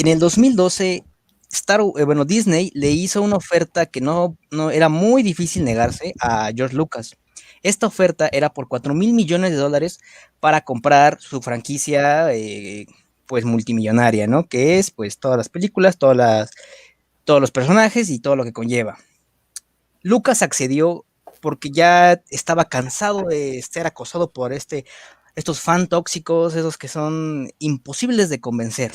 En el 2012, Disney le hizo una oferta que no era muy difícil negarse a George Lucas. Esta oferta era por $4,000 millones para comprar su franquicia, pues multimillonaria, ¿no? Que es pues todas las películas, todos los personajes y todo lo que conlleva. Lucas accedió porque ya estaba cansado de ser acosado por estos fan tóxicos, esos que son imposibles de convencer.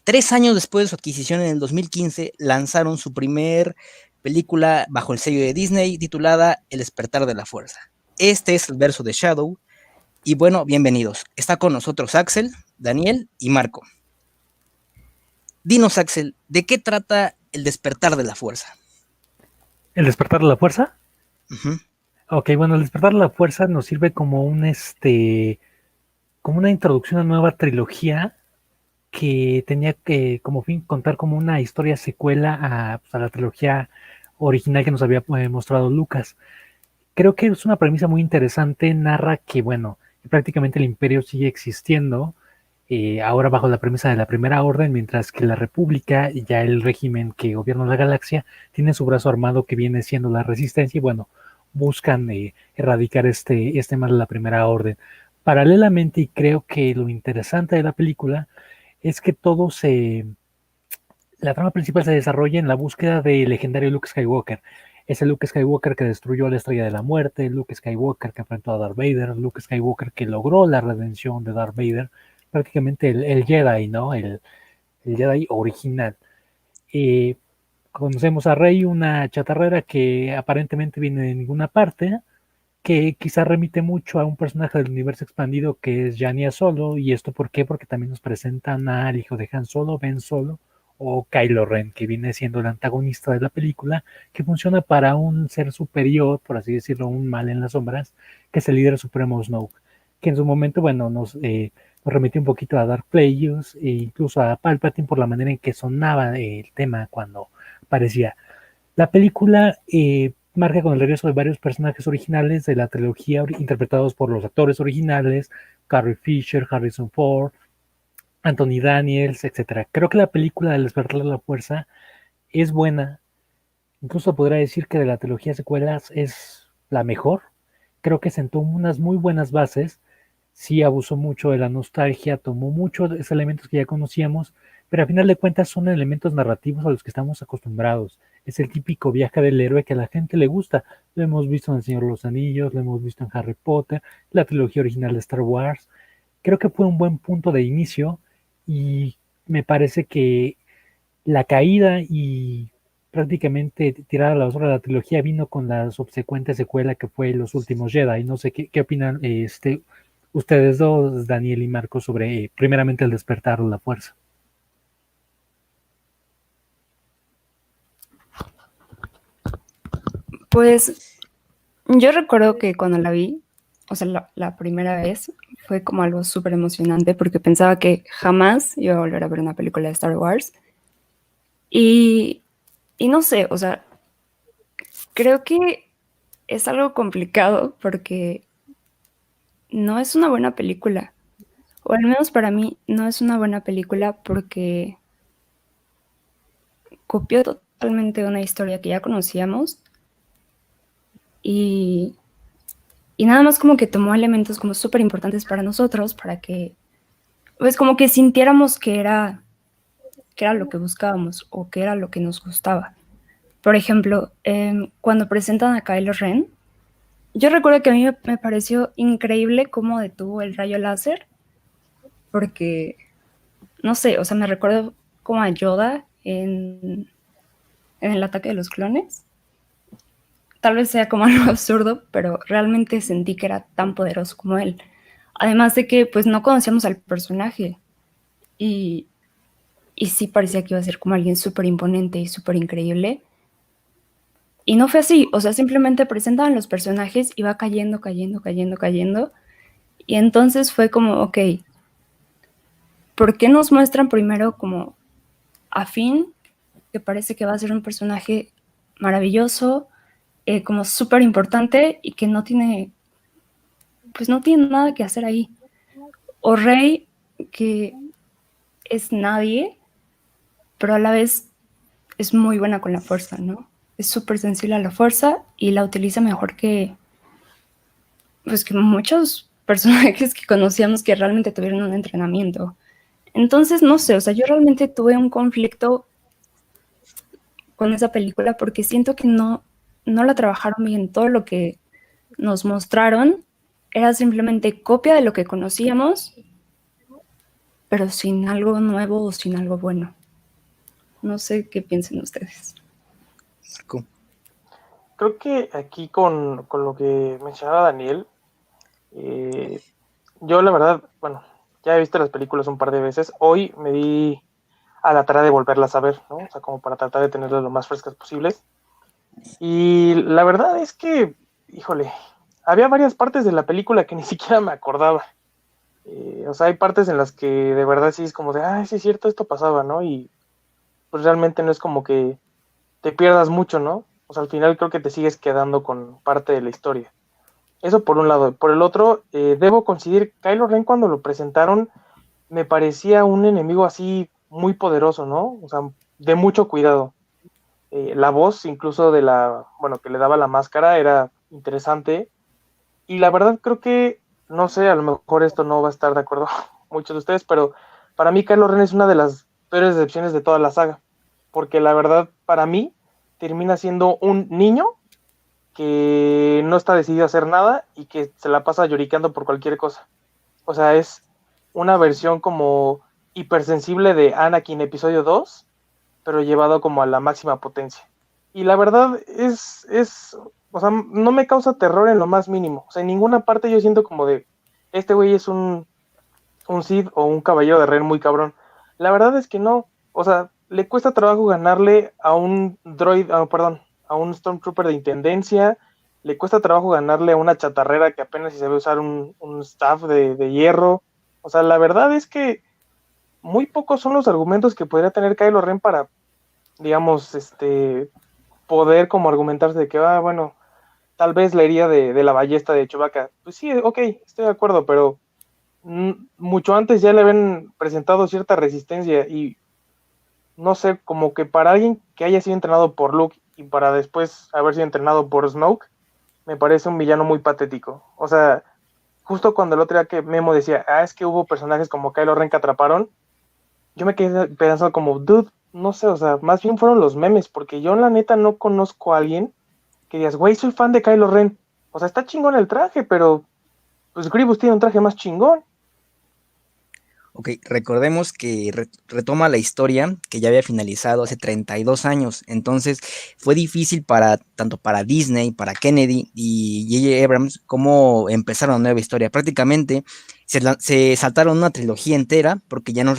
3 años después de su adquisición, en el 2015, lanzaron su primer película bajo el sello de Disney titulada El despertar de la fuerza. Este es el verso de Shadow. Y bueno, bienvenidos. Está con nosotros Axel, Daniel y Marco. Dinos, Axel, ¿de qué trata El despertar de la fuerza? ¿El despertar de la fuerza? Ujú. Ok, bueno, el despertar de la fuerza nos sirve como como una introducción a una nueva trilogía que tenía que, como fin, contar como una historia secuela a la trilogía original que nos había mostrado Lucas. Creo que es una premisa muy interesante, narra que, bueno, prácticamente el imperio sigue existiendo, ahora bajo la premisa de la Primera Orden, mientras que la República, ya el régimen que gobierna la galaxia, tiene su brazo armado que viene siendo la Resistencia y bueno, buscan erradicar este mal de la Primera Orden. Paralelamente, y creo que lo interesante de la película es que la trama principal se desarrolla en la búsqueda del legendario Luke Skywalker. Es el Luke Skywalker que destruyó la Estrella de la Muerte, el Luke Skywalker que enfrentó a Darth Vader, el Luke Skywalker que logró la redención de Darth Vader, prácticamente el Jedi, ¿no? El Jedi original. Eh, Conocemos a Rey, una chatarrera que aparentemente viene de ninguna parte, que quizá remite mucho a un personaje del universo expandido que es Yania Solo. ¿Y esto por qué? Porque también nos presentan al hijo de Han Solo, Ben Solo, o Kylo Ren, que viene siendo el antagonista de la película, que funciona para un ser superior, por así decirlo, un mal en las sombras, que es el líder supremo Snoke, que en su momento, bueno, nos remitió un poquito a Dark Plagueis e incluso a Palpatine por la manera en que sonaba el tema cuando aparecía. La película marca con el regreso de varios personajes originales de la trilogía interpretados por los actores originales, Carrie Fisher, Harrison Ford, Anthony Daniels, etc. Creo que la película del despertar de la fuerza es buena, incluso podría decir que de la trilogía de secuelas es la mejor. Creo que sentó unas muy buenas bases, sí abusó mucho de la nostalgia, tomó muchos de esos elementos que ya conocíamos, pero a final de cuentas son elementos narrativos a los que estamos acostumbrados. Es el típico viaje del héroe que a la gente le gusta. Lo hemos visto en El Señor de los Anillos, lo hemos visto en Harry Potter, la trilogía original de Star Wars. Creo que fue un buen punto de inicio y me parece que la caída y prácticamente tirada a la basura de la trilogía vino con la subsecuente secuela que fue Los Últimos Jedi. No sé qué opinan ustedes dos, Daniel y Marco, sobre primeramente el despertar de la fuerza. Pues yo recuerdo que cuando la vi, o sea, la primera vez, fue como algo súper emocionante porque pensaba que jamás iba a volver a ver una película de Star Wars. Y, y no sé, o sea, creo que es algo complicado porque no es una buena película. O al menos para mí no es una buena película porque copió totalmente una historia que ya conocíamos y, y nada más como que tomó elementos como súper importantes para nosotros, para que, pues como que sintiéramos que era lo que buscábamos o que era lo que nos gustaba. Por ejemplo, cuando presentan a Kylo Ren, yo recuerdo que a mí me pareció increíble cómo detuvo el rayo láser, porque, no sé, o sea, me recuerdo como a Yoda en el ataque de los clones. Tal vez sea como algo absurdo, pero realmente sentí que era tan poderoso como él. Además de que pues no conocíamos al personaje y, y sí parecía que iba a ser como alguien súper imponente y súper increíble. Y no fue así, o sea, simplemente presentaban los personajes y va cayendo, cayendo, cayendo, cayendo. Y entonces fue como, ok, ¿por qué nos muestran primero como a Finn, que parece que va a ser un personaje maravilloso, como súper importante y que no tiene, pues no tiene nada que hacer ahí? O Rey, que es nadie, pero a la vez es muy buena con la fuerza, ¿no? Es súper sensible a la fuerza y la utiliza mejor pues que muchos personajes que conocíamos que realmente tuvieron un entrenamiento. Entonces, no sé, o sea, yo realmente tuve un conflicto con esa película porque siento que no la trabajaron bien. Todo lo que nos mostraron era simplemente copia de lo que conocíamos, pero sin algo nuevo o sin algo bueno. No sé qué piensen ustedes. Marco. Creo que aquí con lo que mencionaba Daniel, yo la verdad, bueno, ya he visto las películas un par de veces. Hoy me di a la tarea de volverlas a ver, ¿no? O sea, como para tratar de tenerlas lo más frescas posibles. Y la verdad es que, híjole, había varias partes de la película que ni siquiera me acordaba. O sea, hay partes en las que de verdad sí es como de, sí es cierto, esto pasaba, ¿no? Y pues realmente no es como que te pierdas mucho, ¿no? O sea, al final creo que te sigues quedando con parte de la historia. Eso por un lado. Por el otro, debo coincidir, Kylo Ren cuando lo presentaron me parecía un enemigo así muy poderoso, ¿no? O sea, de mucho cuidado. La voz incluso que le daba la máscara era interesante. Y la verdad creo que, no sé, a lo mejor esto no va a estar de acuerdo muchos de ustedes, pero para mí Kylo Ren es una de las peores decepciones de toda la saga. Porque la verdad, para mí, termina siendo un niño que no está decidido a hacer nada y que se la pasa lloriqueando por cualquier cosa. O sea, es una versión como hipersensible de Anakin episodio 2, pero llevado como a la máxima potencia. Y la verdad o sea, no me causa terror en lo más mínimo. O sea, en ninguna parte yo siento como de, este güey es un Sith o un caballero de Ren muy cabrón. La verdad es que no. O sea, le cuesta trabajo ganarle a un a un Stormtrooper de intendencia. Le cuesta trabajo ganarle a una chatarrera que apenas si sabe usar un staff de hierro. O sea, la verdad es que muy pocos son los argumentos que podría tener Kylo Ren para, digamos, poder como argumentarse de que, bueno, tal vez la herida de la ballesta de Chewbacca. Pues sí, ok, estoy de acuerdo, pero mucho antes ya le habían presentado cierta resistencia y no sé, como que para alguien que haya sido entrenado por Luke y para después haber sido entrenado por Snoke, me parece un villano muy patético. O sea, justo cuando el otro día que Memo decía, es que hubo personajes como Kylo Ren que atraparon, yo me quedé pensando como, dude, no sé, o sea, más bien fueron los memes, porque yo la neta no conozco a alguien que digas, güey, soy fan de Kylo Ren. O sea, está chingón el traje, pero pues Grievous tiene un traje más chingón. Ok, recordemos que retoma la historia que ya había finalizado hace 32 años, entonces fue difícil tanto para Disney, para Kennedy y J.J. Abrams, como empezar una nueva historia. Prácticamente se saltaron una trilogía entera porque ya nos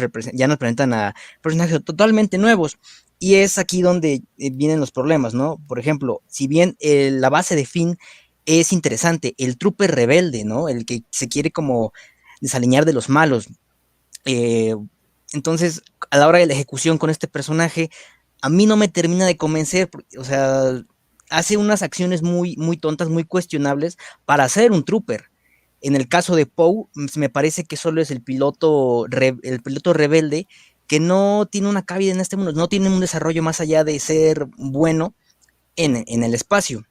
presentan a personajes totalmente nuevos. Y es aquí donde vienen los problemas, ¿no? Por ejemplo, si bien la base de Finn es interesante, el trooper rebelde, ¿no? El que se quiere como desaliñar de los malos. Eh, entonces, a la hora de la ejecución con este personaje, a mí no me termina de convencer, o sea, hace unas acciones muy, muy tontas, muy cuestionables para ser un trooper. En el caso de Poe, me parece que solo es el piloto rebelde que no tiene una cabida en este mundo, no tiene un desarrollo más allá de ser bueno en el espacio.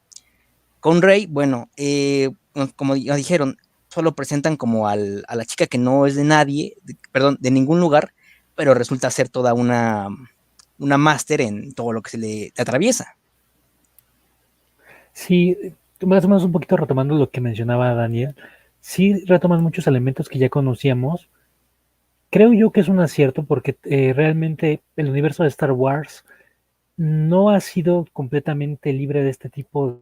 Con Rey, bueno, como ya dijeron, solo presentan como a la chica que no es de nadie, perdón, de ningún lugar, pero resulta ser toda una máster en todo lo que se le atraviesa. Sí, más o menos un poquito retomando lo que mencionaba Daniel, sí retoman muchos elementos que ya conocíamos. Creo yo que es un acierto porque realmente el universo de Star Wars no ha sido completamente libre de este tipo.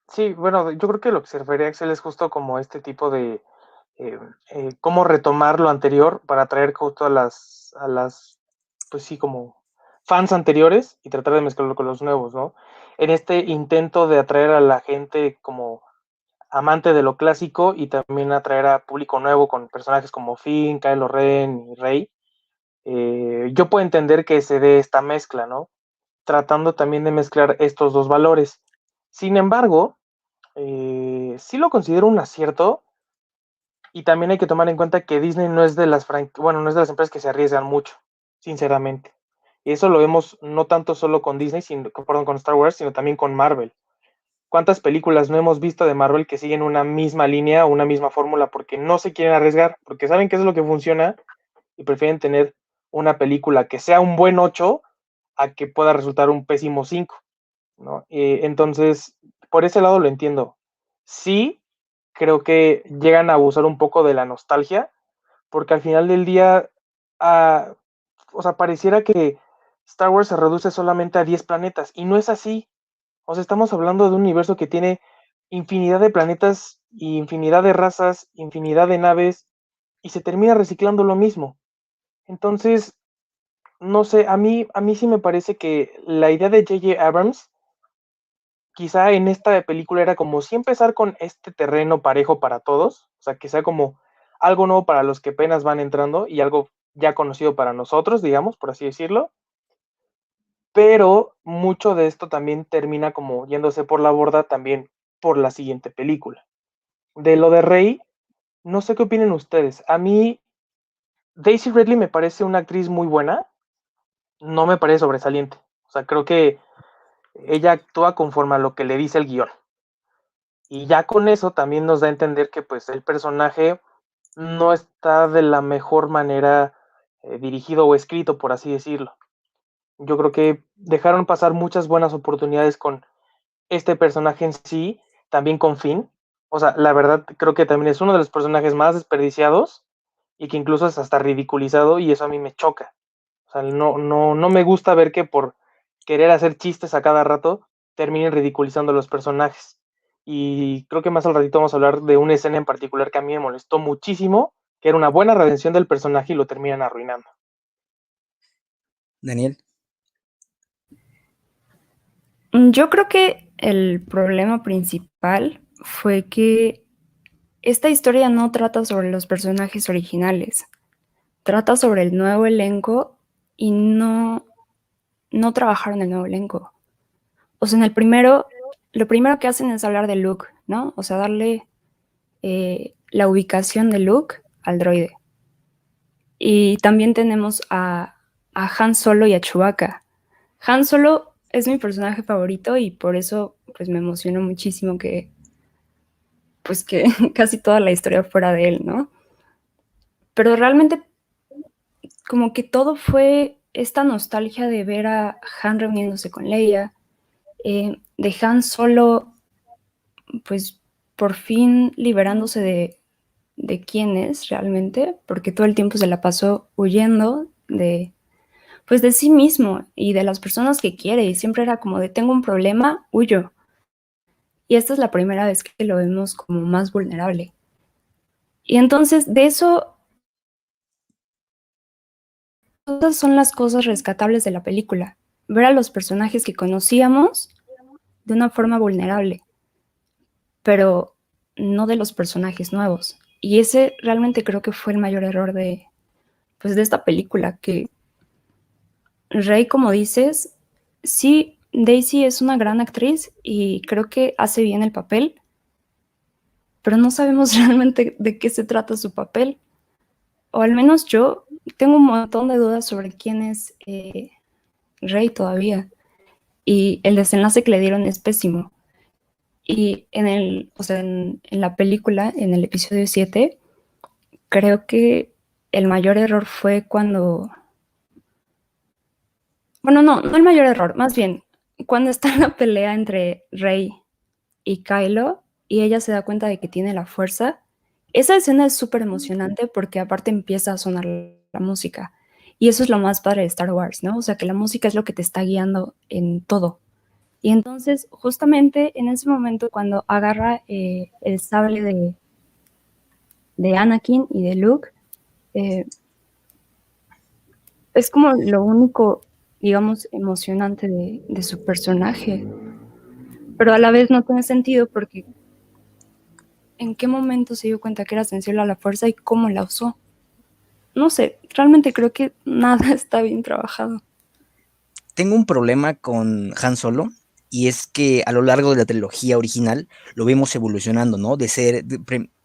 Sí, bueno, yo creo que lo que se refería a Axel es justo como este tipo de cómo retomar lo anterior para atraer justo pues sí, como fans anteriores y tratar de mezclarlo con los nuevos, ¿no? En este intento de atraer a la gente como amante de lo clásico y también atraer a público nuevo con personajes como Finn, Kylo Ren y Rey, yo puedo entender que se dé esta mezcla, ¿no? Tratando también de mezclar estos dos valores. Sin embargo, sí lo considero un acierto Y también hay que tomar en cuenta que Disney no es de las no es de las empresas que se arriesgan mucho, sinceramente. Y eso lo vemos no tanto solo con Disney, con Star Wars, sino también con Marvel. ¿Cuántas películas no hemos visto de Marvel que siguen una misma línea, una misma fórmula, porque no se quieren arriesgar, porque saben que es lo que funciona y prefieren tener una película que sea un buen 8 a que pueda resultar un pésimo 5, ¿no? Entonces, por ese lado lo entiendo. Sí, creo que llegan a abusar un poco de la nostalgia, porque al final del día, o sea, pareciera que Star Wars se reduce solamente a 10 planetas, y no es así. O sea, estamos hablando de un universo que tiene infinidad de planetas, infinidad de razas, infinidad de naves, y se termina reciclando lo mismo. Entonces, no sé, a mí sí me parece que la idea de J.J. Abrams, quizá en esta película era como sí empezar con este terreno parejo para todos, o sea, que sea como algo nuevo para los que apenas van entrando y algo ya conocido para nosotros, digamos, por así decirlo, pero mucho de esto también termina como yéndose por la borda también por la siguiente película. De lo de Rey, no sé qué opinen ustedes. A mí, Daisy Ridley me parece una actriz muy buena, no me parece sobresaliente. O sea, creo que ella actúa conforme a lo que le dice el guión. Y ya con eso también nos da a entender que pues el personaje no está de la mejor manera dirigido o escrito, por así decirlo. Yo creo que dejaron pasar muchas buenas oportunidades con este personaje en sí, también con Finn. O sea, la verdad creo que también es uno de los personajes más desperdiciados y que incluso es hasta ridiculizado y eso a mí me choca. O sea, no me gusta ver que por querer hacer chistes a cada rato terminen ridiculizando los personajes. Y creo que más al ratito vamos a hablar de una escena en particular que a mí me molestó muchísimo, que era una buena redención del personaje y lo terminan arruinando. Daniel. Yo creo que el problema principal fue que esta historia no trata sobre los personajes originales, trata sobre el nuevo elenco y no trabajaron el nuevo elenco. O sea, en el primero, lo primero que hacen es hablar de Luke, ¿no? O sea, darle la ubicación de Luke al droide. Y también tenemos a Han Solo y a Chewbacca. Han Solo es mi personaje favorito y por eso pues me emocionó muchísimo que pues que casi toda la historia fuera de él, ¿no? Pero realmente como que todo fue esta nostalgia de ver a Han reuniéndose con Leia, de Han Solo pues por fin liberándose de quién es realmente, porque todo el tiempo se la pasó huyendo pues de sí mismo y de las personas que quiere, y siempre era como de tengo un problema, huyo. Y esta es la primera vez que lo vemos como más vulnerable. Y entonces de eso, todas son las cosas rescatables de la película. Ver a los personajes que conocíamos de una forma vulnerable, pero no de los personajes nuevos. Y ese realmente creo que fue el mayor error pues de esta película, que Rey, como dices, sí, Daisy es una gran actriz y creo que hace bien el papel, pero no sabemos realmente de qué se trata su papel. O al menos yo tengo un montón de dudas sobre quién es Rey todavía. Y el desenlace que le dieron es pésimo. Y en la película, en el episodio 7, creo que el mayor error fue cuando... Bueno, no el mayor error, más bien, cuando está en la pelea entre Rey y Kylo, y ella se da cuenta de que tiene la fuerza. Esa escena es súper emocionante porque aparte empieza a sonar la música. Y eso es lo más padre de Star Wars, ¿no? O sea, que la música es lo que te está guiando en todo. Y entonces, justamente en ese momento, cuando agarra el sable de Anakin y de Luke, es como lo único, digamos, emocionante de su personaje. Pero a la vez no tiene sentido porque ¿en qué momento se dio cuenta que era sensible a la fuerza y cómo la usó? No sé, realmente creo que nada está bien trabajado. Tengo un problema con Han Solo, y es que a lo largo de la trilogía original lo vemos evolucionando, ¿no?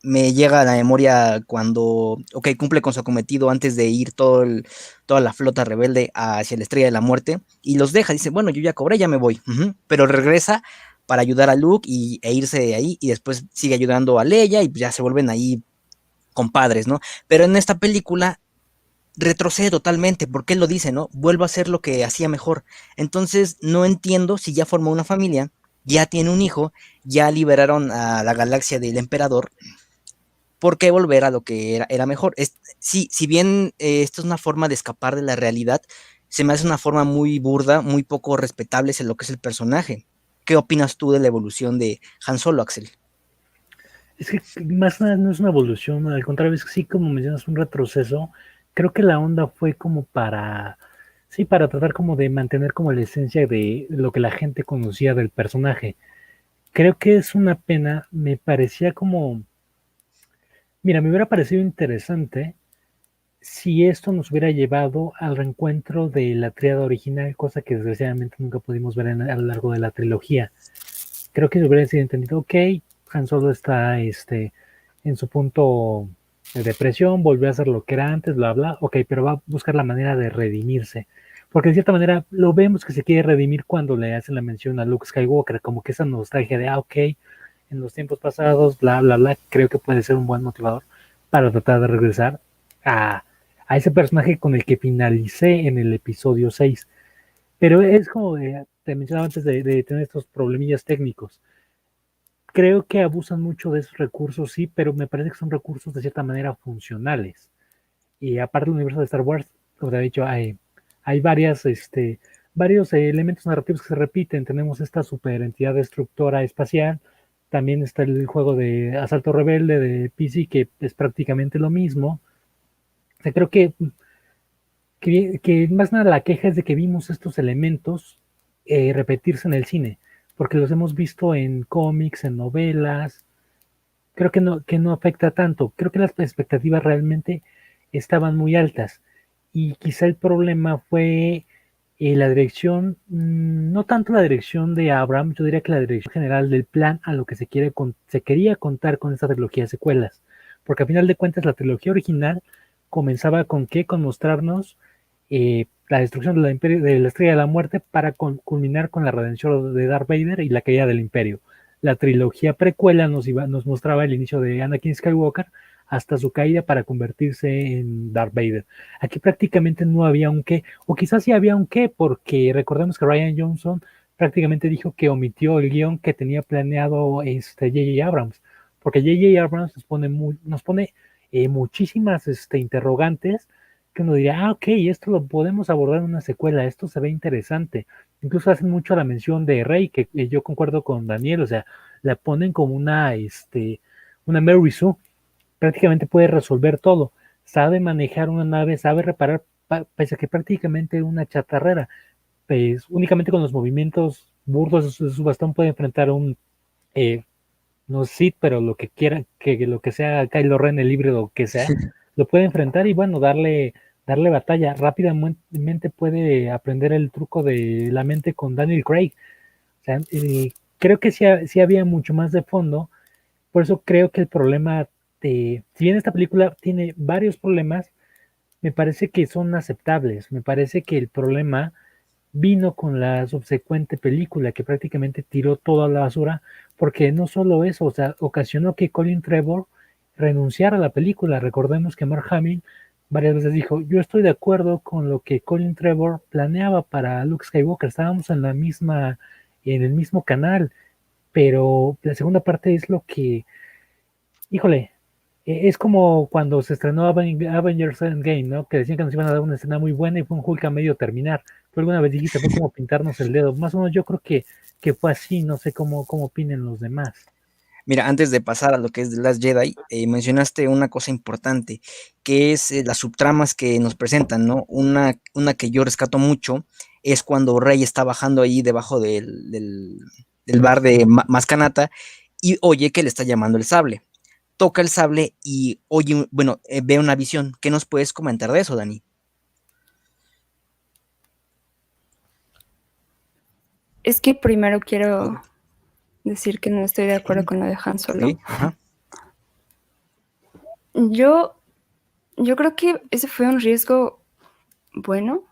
me llega a la memoria cuando, ok, cumple con su cometido antes de ir toda la flota rebelde hacia la Estrella de la Muerte y los deja, dice, bueno, yo ya cobré, ya me voy, pero regresa para ayudar a Luke e irse de ahí y después sigue ayudando a Leia y ya se vuelven ahí compadres, ¿no? Pero en esta película retrocede totalmente, porque él lo dice, ¿no? Vuelvo a hacer lo que hacía mejor. Entonces, no entiendo si ya formó una familia, ya tiene un hijo, ya liberaron a la galaxia del emperador, ¿por qué volver a lo que era mejor? Sí, si bien esto es una forma de escapar de la realidad, se me hace una forma muy burda, muy poco respetable en lo que es el personaje. ¿Qué opinas tú de la evolución de Han Solo, Axel? Es que más nada no es una evolución, al contrario, es que sí, como mencionas, un retroceso. Creo que la onda fue como para, sí, para tratar como de mantener como la esencia de lo que la gente conocía del personaje. Creo que es una pena, me parecía como, mira, me hubiera parecido interesante si esto nos hubiera llevado al reencuentro de la tríada original, cosa que desgraciadamente nunca pudimos ver a lo largo de la trilogía. Creo que se hubiera sido entendido, ok, Han Solo está en su punto de depresión, volvió a hacer lo que era antes, bla, bla, ok, pero va a buscar la manera de redimirse. Porque de cierta manera lo vemos que se quiere redimir cuando le hacen la mención a Luke Skywalker, como que esa nostalgia de, ok, en los tiempos pasados, bla, bla, bla, creo que puede ser un buen motivador para tratar de regresar a, a ese personaje con el que finalicé en el episodio 6. Pero es como te mencionaba antes de tener estos problemillas técnicos. Creo que abusan mucho de esos recursos, sí, pero me parece que son recursos de cierta manera funcionales. Y aparte del universo de Star Wars, como te he dicho, hay varios elementos narrativos que se repiten. Tenemos esta super entidad destructora espacial. También está el juego de Asalto Rebelde de PC, que es prácticamente lo mismo. O sea, creo que más nada la queja es de que vimos estos elementos repetirse en el cine, porque los hemos visto en cómics, en novelas. Creo que no afecta tanto. Creo que las expectativas realmente estaban muy altas. Y quizá el problema fue la dirección, no tanto la dirección de Abrams, yo diría que la dirección general del plan a lo que se quería contar con esta trilogía de secuelas. Porque a final de cuentas la trilogía original comenzaba con qué, con mostrarnos la destrucción de la Estrella de la Muerte para culminar con la redención de Darth Vader y la caída del Imperio. La trilogía precuela nos mostraba el inicio de Anakin Skywalker hasta su caída para convertirse en Darth Vader. Aquí prácticamente no había un qué, o quizás sí había un qué, porque recordemos que Rian Johnson prácticamente dijo que omitió el guión que tenía planeado J.J. Abrams, porque J.J. Abrams nos pone muchísimas interrogantes que uno diría, ok, esto lo podemos abordar en una secuela, esto se ve interesante. Incluso hacen mucho la mención de Rey, que yo concuerdo con Daniel, o sea, la ponen como una Mary Sue, prácticamente puede resolver todo, sabe manejar una nave, sabe reparar, pese a que prácticamente una chatarrera, pues únicamente con los movimientos burdos de su bastón puede enfrentar a un, no Sith, pero lo que quiera, que lo que sea Kylo Ren, el híbrido que sea, lo puede enfrentar y bueno, darle batalla. Rápidamente puede aprender el truco de la mente con Daniel Craig. O sea, creo que sí había mucho más de fondo. Por eso creo que el problema si bien esta película tiene varios problemas, me parece que son aceptables. Me parece que el problema vino con la subsecuente película que prácticamente tiró toda la basura, porque no solo eso, o sea, ocasionó que Colin Trevorrow renunciara a la película. Recordemos que Mark Hamill varias veces dijo, yo estoy de acuerdo con lo que Colin Trevorrow planeaba para Luke Skywalker, estábamos en el mismo canal, pero la segunda parte es lo que, híjole, es como cuando se estrenó Avengers Endgame, ¿no? Que decían que nos iban a dar una escena muy buena y fue un Hulk a medio terminar. Tú alguna vez dijiste, fue como pintarnos el dedo. Más o menos yo creo que fue así, no sé cómo opinen los demás. Mira, antes de pasar a lo que es The Last Jedi, mencionaste una cosa importante, que es las subtramas que nos presentan, ¿no? Una que yo rescato mucho es cuando Rey está bajando ahí debajo del bar de Mascanata y oye que le está llamando el sable. Toca el sable y oye, bueno, ve una visión. ¿Qué nos puedes comentar de eso, Dani? Es que primero quiero decir que no estoy de acuerdo con lo de Han Solo. Okay. Ajá. Yo creo que ese fue un riesgo bueno,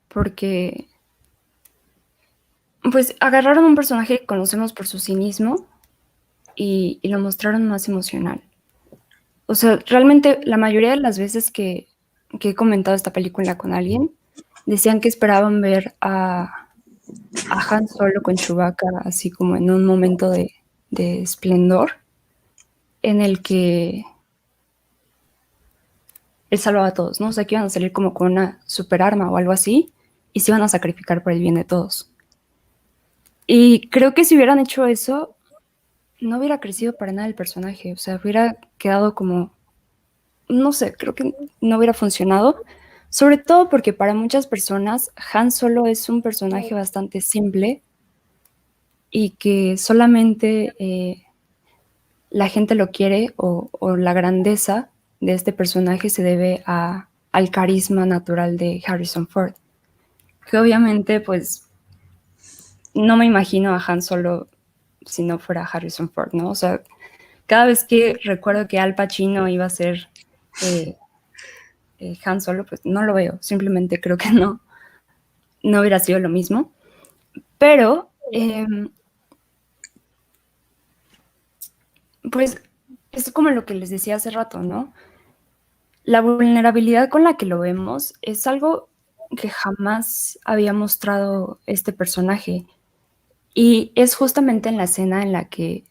porque pues agarraron un personaje que conocemos por su cinismo y lo mostraron más emocional. O sea, realmente la mayoría de las veces que he comentado esta película con alguien, decían que esperaban ver a Han Solo con Chewbacca así como en un momento de esplendor en el que él salvaba a todos, ¿no? O sea, que iban a salir como con una super arma o algo así y se iban a sacrificar por el bien de todos. Y creo que si hubieran hecho eso, no hubiera crecido para nada el personaje. O sea, hubiera quedado como, no sé, creo que no hubiera funcionado. Sobre todo porque para muchas personas Han Solo es un personaje bastante simple y que solamente la gente lo quiere o la grandeza de este personaje se debe al carisma natural de Harrison Ford. Que obviamente, pues, no me imagino a Han Solo si no fuera Harrison Ford, ¿no? O sea, cada vez que recuerdo que Al Pacino iba a ser Han Solo, pues no lo veo. Simplemente creo que no hubiera sido lo mismo. Pero, pues, es como lo que les decía hace rato, ¿no? La vulnerabilidad con la que lo vemos es algo que jamás había mostrado este personaje. Y es justamente en la escena en la que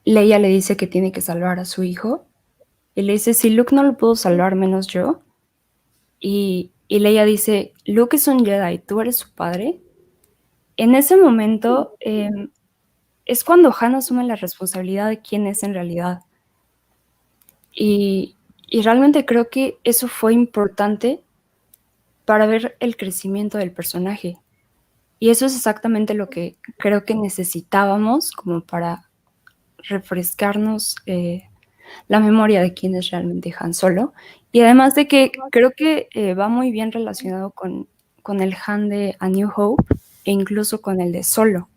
Leia le dice que tiene que salvar a su hijo. Y le dice, si Luke no lo pudo salvar, menos yo. Y Leia dice, Luke es un Jedi, tú eres su padre. En ese momento es cuando Han asume la responsabilidad de quién es en realidad. Y realmente creo que eso fue importante para ver el crecimiento del personaje. Y eso es exactamente lo que creo que necesitábamos como para refrescarnos la memoria de quién es realmente Han Solo. Y además de que creo que va muy bien relacionado con el Han de A New Hope e incluso con el de Solo.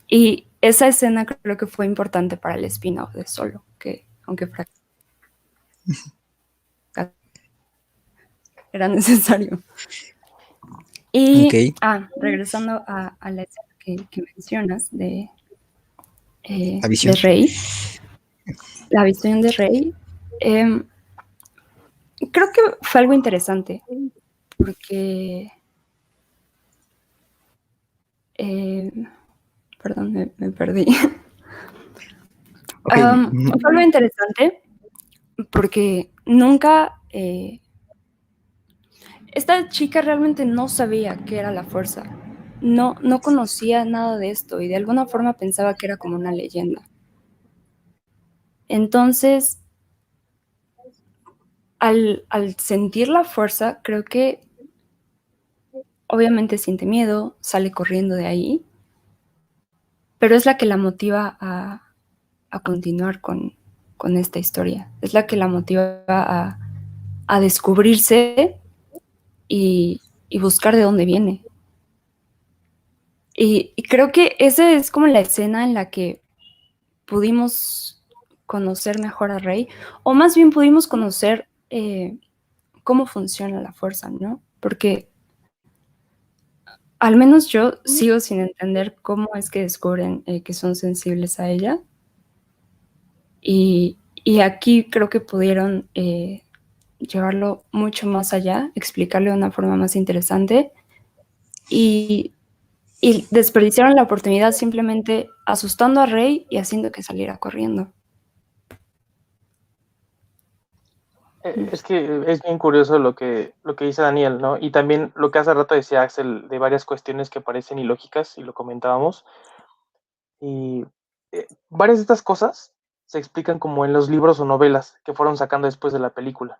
Y esa escena creo que fue importante para el spin-off de Solo, que aunque era necesario. Y, Ok. regresando a la escena que mencionas de La visión. Rey, la visión de Rey, creo que fue algo interesante, porque, perdón, me perdí. Okay. Fue algo interesante, porque nunca, esta chica realmente no sabía qué era la fuerza. No conocía nada de esto y de alguna forma pensaba que era como una leyenda. Entonces, al sentir la fuerza, creo que obviamente siente miedo, sale corriendo de ahí, pero es la que la motiva a continuar con esta historia. Es la que la motiva a descubrirse y buscar de dónde viene. Y creo que esa es como la escena en la que pudimos conocer mejor a Rey, o más bien pudimos conocer cómo funciona la fuerza, ¿no? Porque al menos yo sigo sin entender cómo es que descubren que son sensibles a ella. Y aquí creo que pudieron llevarlo mucho más allá, explicarlo de una forma más interesante y desperdiciaron la oportunidad simplemente asustando a Rey y haciendo que saliera corriendo. Es que es bien curioso lo que dice Daniel, ¿no? Y también lo que hace rato decía Axel de varias cuestiones que parecen ilógicas, y lo comentábamos. Y varias de estas cosas se explican como en los libros o novelas que fueron sacando después de la película,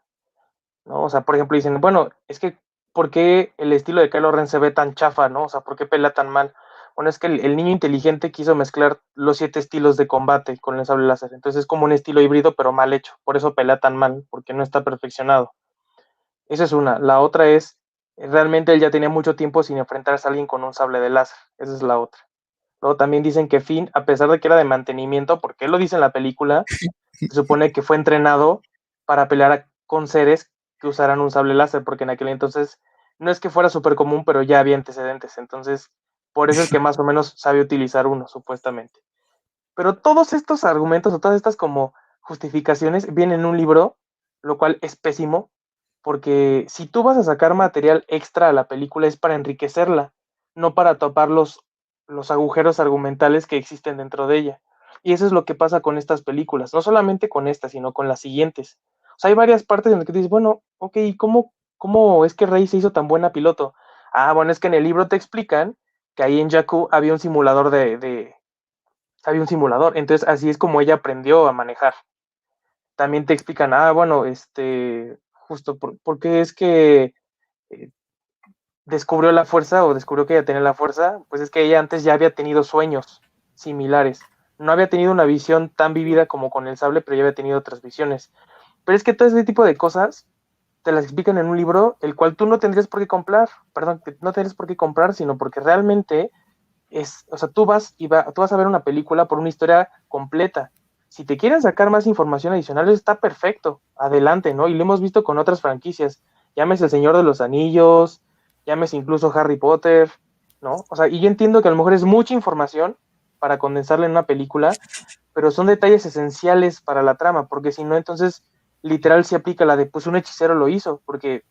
¿no? O sea, por ejemplo, dicen, bueno, es que, ¿por qué el estilo de Kylo Ren se ve tan chafa, ¿no? O sea, ¿por qué pelea tan mal? Bueno, es que el niño inteligente quiso mezclar los 7 estilos de combate con el sable láser. Entonces es como un estilo híbrido, pero mal hecho. Por eso pelea tan mal, porque no está perfeccionado. Esa es una. La otra es, realmente él ya tenía mucho tiempo sin enfrentarse a alguien con un sable de láser. Esa es la otra. Luego también dicen que Finn, a pesar de que era de mantenimiento, porque él lo dice en la película, se supone que fue entrenado para pelear con seres que usaran un sable láser, porque en aquel entonces no es que fuera súper común, pero ya había antecedentes. Entonces, por eso es que más o menos sabe utilizar uno, supuestamente. Pero todos estos argumentos o todas estas como justificaciones vienen en un libro, lo cual es pésimo, porque si tú vas a sacar material extra a la película es para enriquecerla, no para tapar los agujeros argumentales que existen dentro de ella. Y eso es lo que pasa con estas películas, no solamente con esta, sino con las siguientes. O sea, hay varias partes en las que dices, bueno, ok, ¿cómo es que Rey se hizo tan buena piloto? Ah, bueno, es que en el libro te explican que ahí en Jakku había un simulador había un simulador, entonces así es como ella aprendió a manejar. También te explican, bueno, justo porque es que eh, descubrió la fuerza o descubrió que ella tenía la fuerza, pues es que ella antes ya había tenido sueños similares. No había tenido una visión tan vivida como con el sable, pero ya había tenido otras visiones. Pero es que todo ese tipo de cosas te las explican en un libro, el cual tú no tendrías por qué comprar, perdón, que no tendrías por qué comprar, sino porque realmente o sea, tú vas a ver una película por una historia completa. Si te quieren sacar más información adicional, está perfecto, adelante, ¿no? Y lo hemos visto con otras franquicias, llámese El Señor de los Anillos, llámese incluso Harry Potter, ¿no? O sea, y yo entiendo que a lo mejor es mucha información para condensarla en una película, pero son detalles esenciales para la trama, porque si no, entonces literal se aplica la de, pues un hechicero lo hizo, porque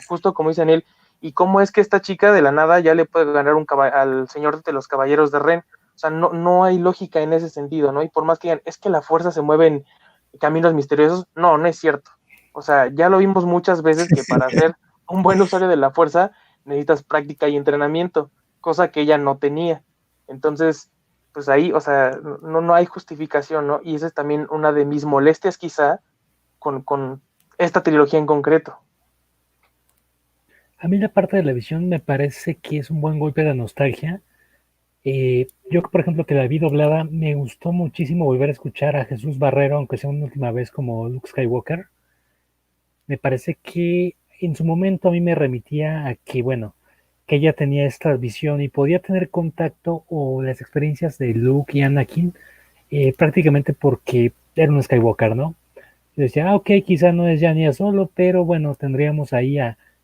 justo como dicen él, ¿y cómo es que esta chica de la nada ya le puede ganar al señor de los caballeros de Ren? O sea, no hay lógica en ese sentido, ¿no? Y por más que digan, es que la fuerza se mueve en caminos misteriosos, no es cierto. O sea, ya lo vimos muchas veces que para ser un buen usuario de la fuerza necesitas práctica y entrenamiento, cosa que ella no tenía. Entonces, pues ahí, o sea, no hay justificación, ¿no? Y esa es también una de mis molestias quizá con esta trilogía en concreto. A mí la parte de la visión me parece que es un buen golpe de nostalgia. Yo, por ejemplo, que la vi doblada, me gustó muchísimo volver a escuchar a Jesús Barrero, aunque sea una última vez como Luke Skywalker. Me parece que en su momento a mí me remitía a que, bueno, que ella tenía esta visión y podía tener contacto o las experiencias de Luke y Anakin prácticamente porque era un Skywalker, ¿no? Yo decía, ok, quizá no es ya ni a solo, pero bueno, tendríamos ahí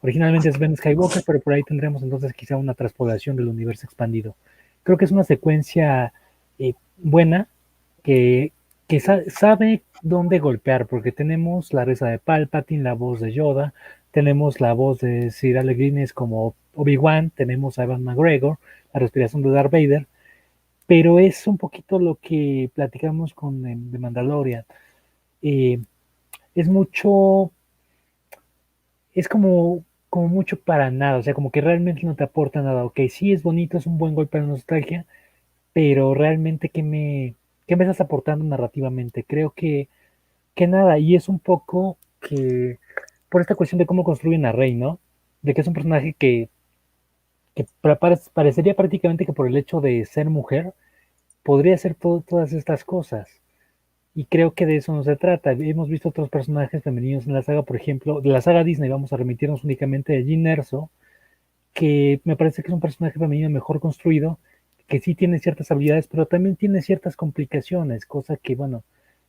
originalmente es Ben Skywalker, pero por ahí tendríamos entonces quizá una transpolación del universo expandido. Creo que es una secuencia buena que, sabe dónde golpear, porque tenemos la risa de Palpatine, la voz de Yoda, tenemos la voz de Sir Alec Guinness como Obi-Wan, tenemos a Evan McGregor, la respiración de Darth Vader, pero es un poquito lo que platicamos con The Mandalorian. Eh, es mucho, es como mucho para nada, o sea, como que realmente no te aporta nada. Ok, sí es bonito, es un buen golpe de nostalgia, pero realmente, ¿qué me estás aportando narrativamente? Creo que nada, y es un poco que por esta cuestión de cómo construyen a Rey, ¿no? De que es un personaje que parecería prácticamente que por el hecho de ser mujer podría hacer todas estas cosas. Y creo que de eso no se trata. Hemos visto otros personajes femeninos en la saga, por ejemplo, de la saga Disney, vamos a remitirnos únicamente a Jean Erso, que me parece que es un personaje femenino mejor construido, que sí tiene ciertas habilidades, pero también tiene ciertas complicaciones, cosa que, bueno,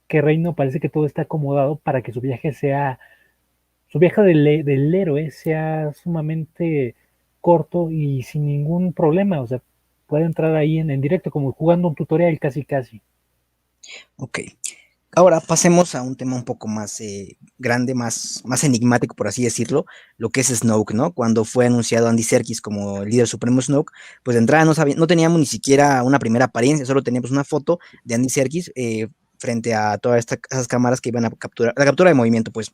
que Reino parece que todo está acomodado para que su viaje del héroe sea sumamente corto y sin ningún problema, o sea, puede entrar ahí en directo, como jugando un tutorial casi casi. Ok. Ahora pasemos a un tema un poco más grande, más enigmático, por así decirlo, lo que es Snoke, ¿no? Cuando fue anunciado Andy Serkis como el líder supremo Snoke, pues de entrada no teníamos ni siquiera una primera apariencia, solo teníamos una foto de Andy Serkis frente a todas esas cámaras que iban a capturar, la captura de movimiento, pues.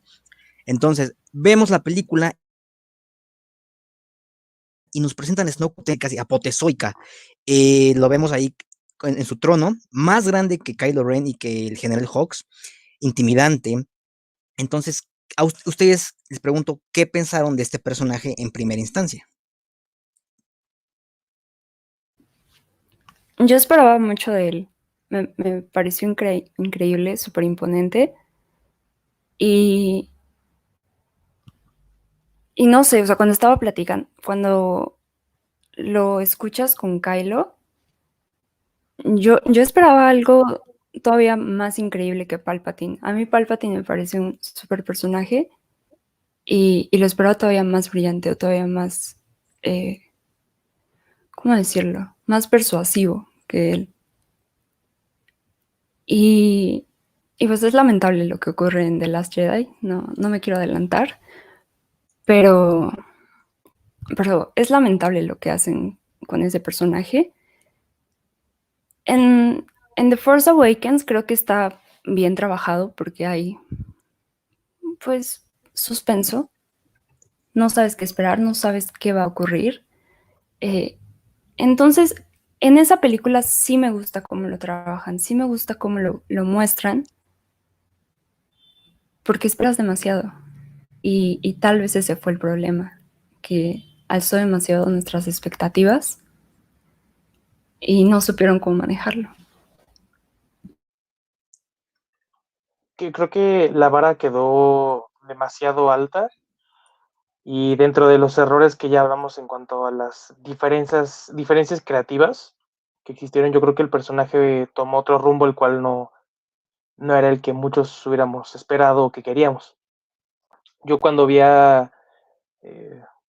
Entonces, vemos la película y nos presentan a Snoke casi apoteósica. Lo vemos ahí en su trono, más grande que Kylo Ren y que el General Hux, intimidante. Entonces, a ustedes les pregunto, ¿qué pensaron de este personaje en primera instancia? Yo esperaba mucho de él. Me pareció increíble, súper imponente. Y, y no sé, o sea, cuando estaba platicando, cuando lo escuchas con Kylo, Yo esperaba algo todavía más increíble que Palpatine. A mí Palpatine me parece un súper personaje y lo esperaba todavía más brillante o todavía más, ¿cómo decirlo? Más persuasivo que él. Y, y pues es lamentable lo que ocurre en The Last Jedi. No me quiero adelantar, pero es lamentable lo que hacen con ese personaje. En The Force Awakens creo que está bien trabajado porque hay, pues, suspenso. No sabes qué esperar, no sabes qué va a ocurrir. Entonces, en esa película sí me gusta cómo lo trabajan, sí me gusta cómo lo muestran, porque esperas demasiado. Y tal vez ese fue el problema, que alzó demasiado nuestras expectativas y no supieron cómo manejarlo. Que creo que la vara quedó demasiado alta y dentro de los errores que ya hablamos en cuanto a las diferencias creativas que existieron, yo creo que el personaje tomó otro rumbo el cual no era el que muchos hubiéramos esperado o que queríamos. Yo cuando vi a,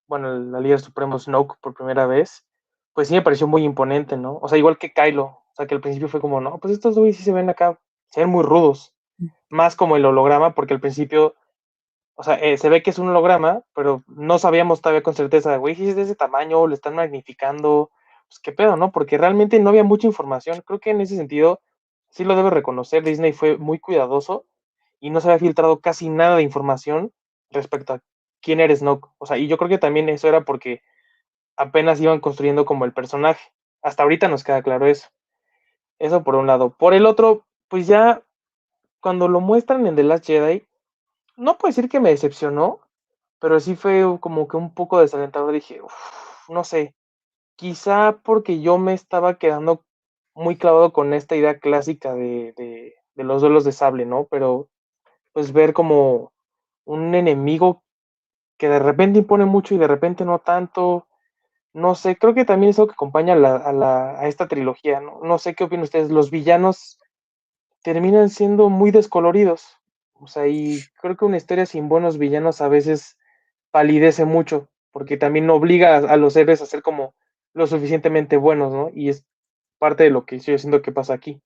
la líder supremo Snoke por primera vez, pues sí me pareció muy imponente, ¿no? O sea, igual que Kylo, o sea, que al principio fue como, no, pues estos güeyes sí se ven acá, se ven muy rudos, más como el holograma, porque al principio, o sea, se ve que es un holograma, pero no sabíamos todavía con certeza, güey, si es de ese tamaño, lo están magnificando, pues qué pedo, ¿no? Porque realmente no había mucha información. Creo que en ese sentido, sí lo debo reconocer, Disney fue muy cuidadoso y no se había filtrado casi nada de información respecto a quién era Snoke. O sea, y yo creo que también eso era porque apenas iban construyendo como el personaje. Hasta ahorita nos queda claro eso. Eso por un lado. Por el otro, pues ya cuando lo muestran en The Last Jedi, no puedo decir que me decepcionó, pero sí fue como que un poco desalentador. Dije, no sé, quizá porque yo me estaba quedando muy clavado con esta idea clásica de los duelos de sable, ¿no? Pero pues ver como un enemigo que de repente impone mucho y de repente no tanto, no sé, creo que también es algo que acompaña a esta trilogía, ¿no? No sé qué opinan ustedes, los villanos terminan siendo muy descoloridos, o sea, y creo que una historia sin buenos villanos a veces palidece mucho, porque también obliga a los héroes a ser como lo suficientemente buenos, ¿no? Y es parte de lo que estoy haciendo que pasa aquí.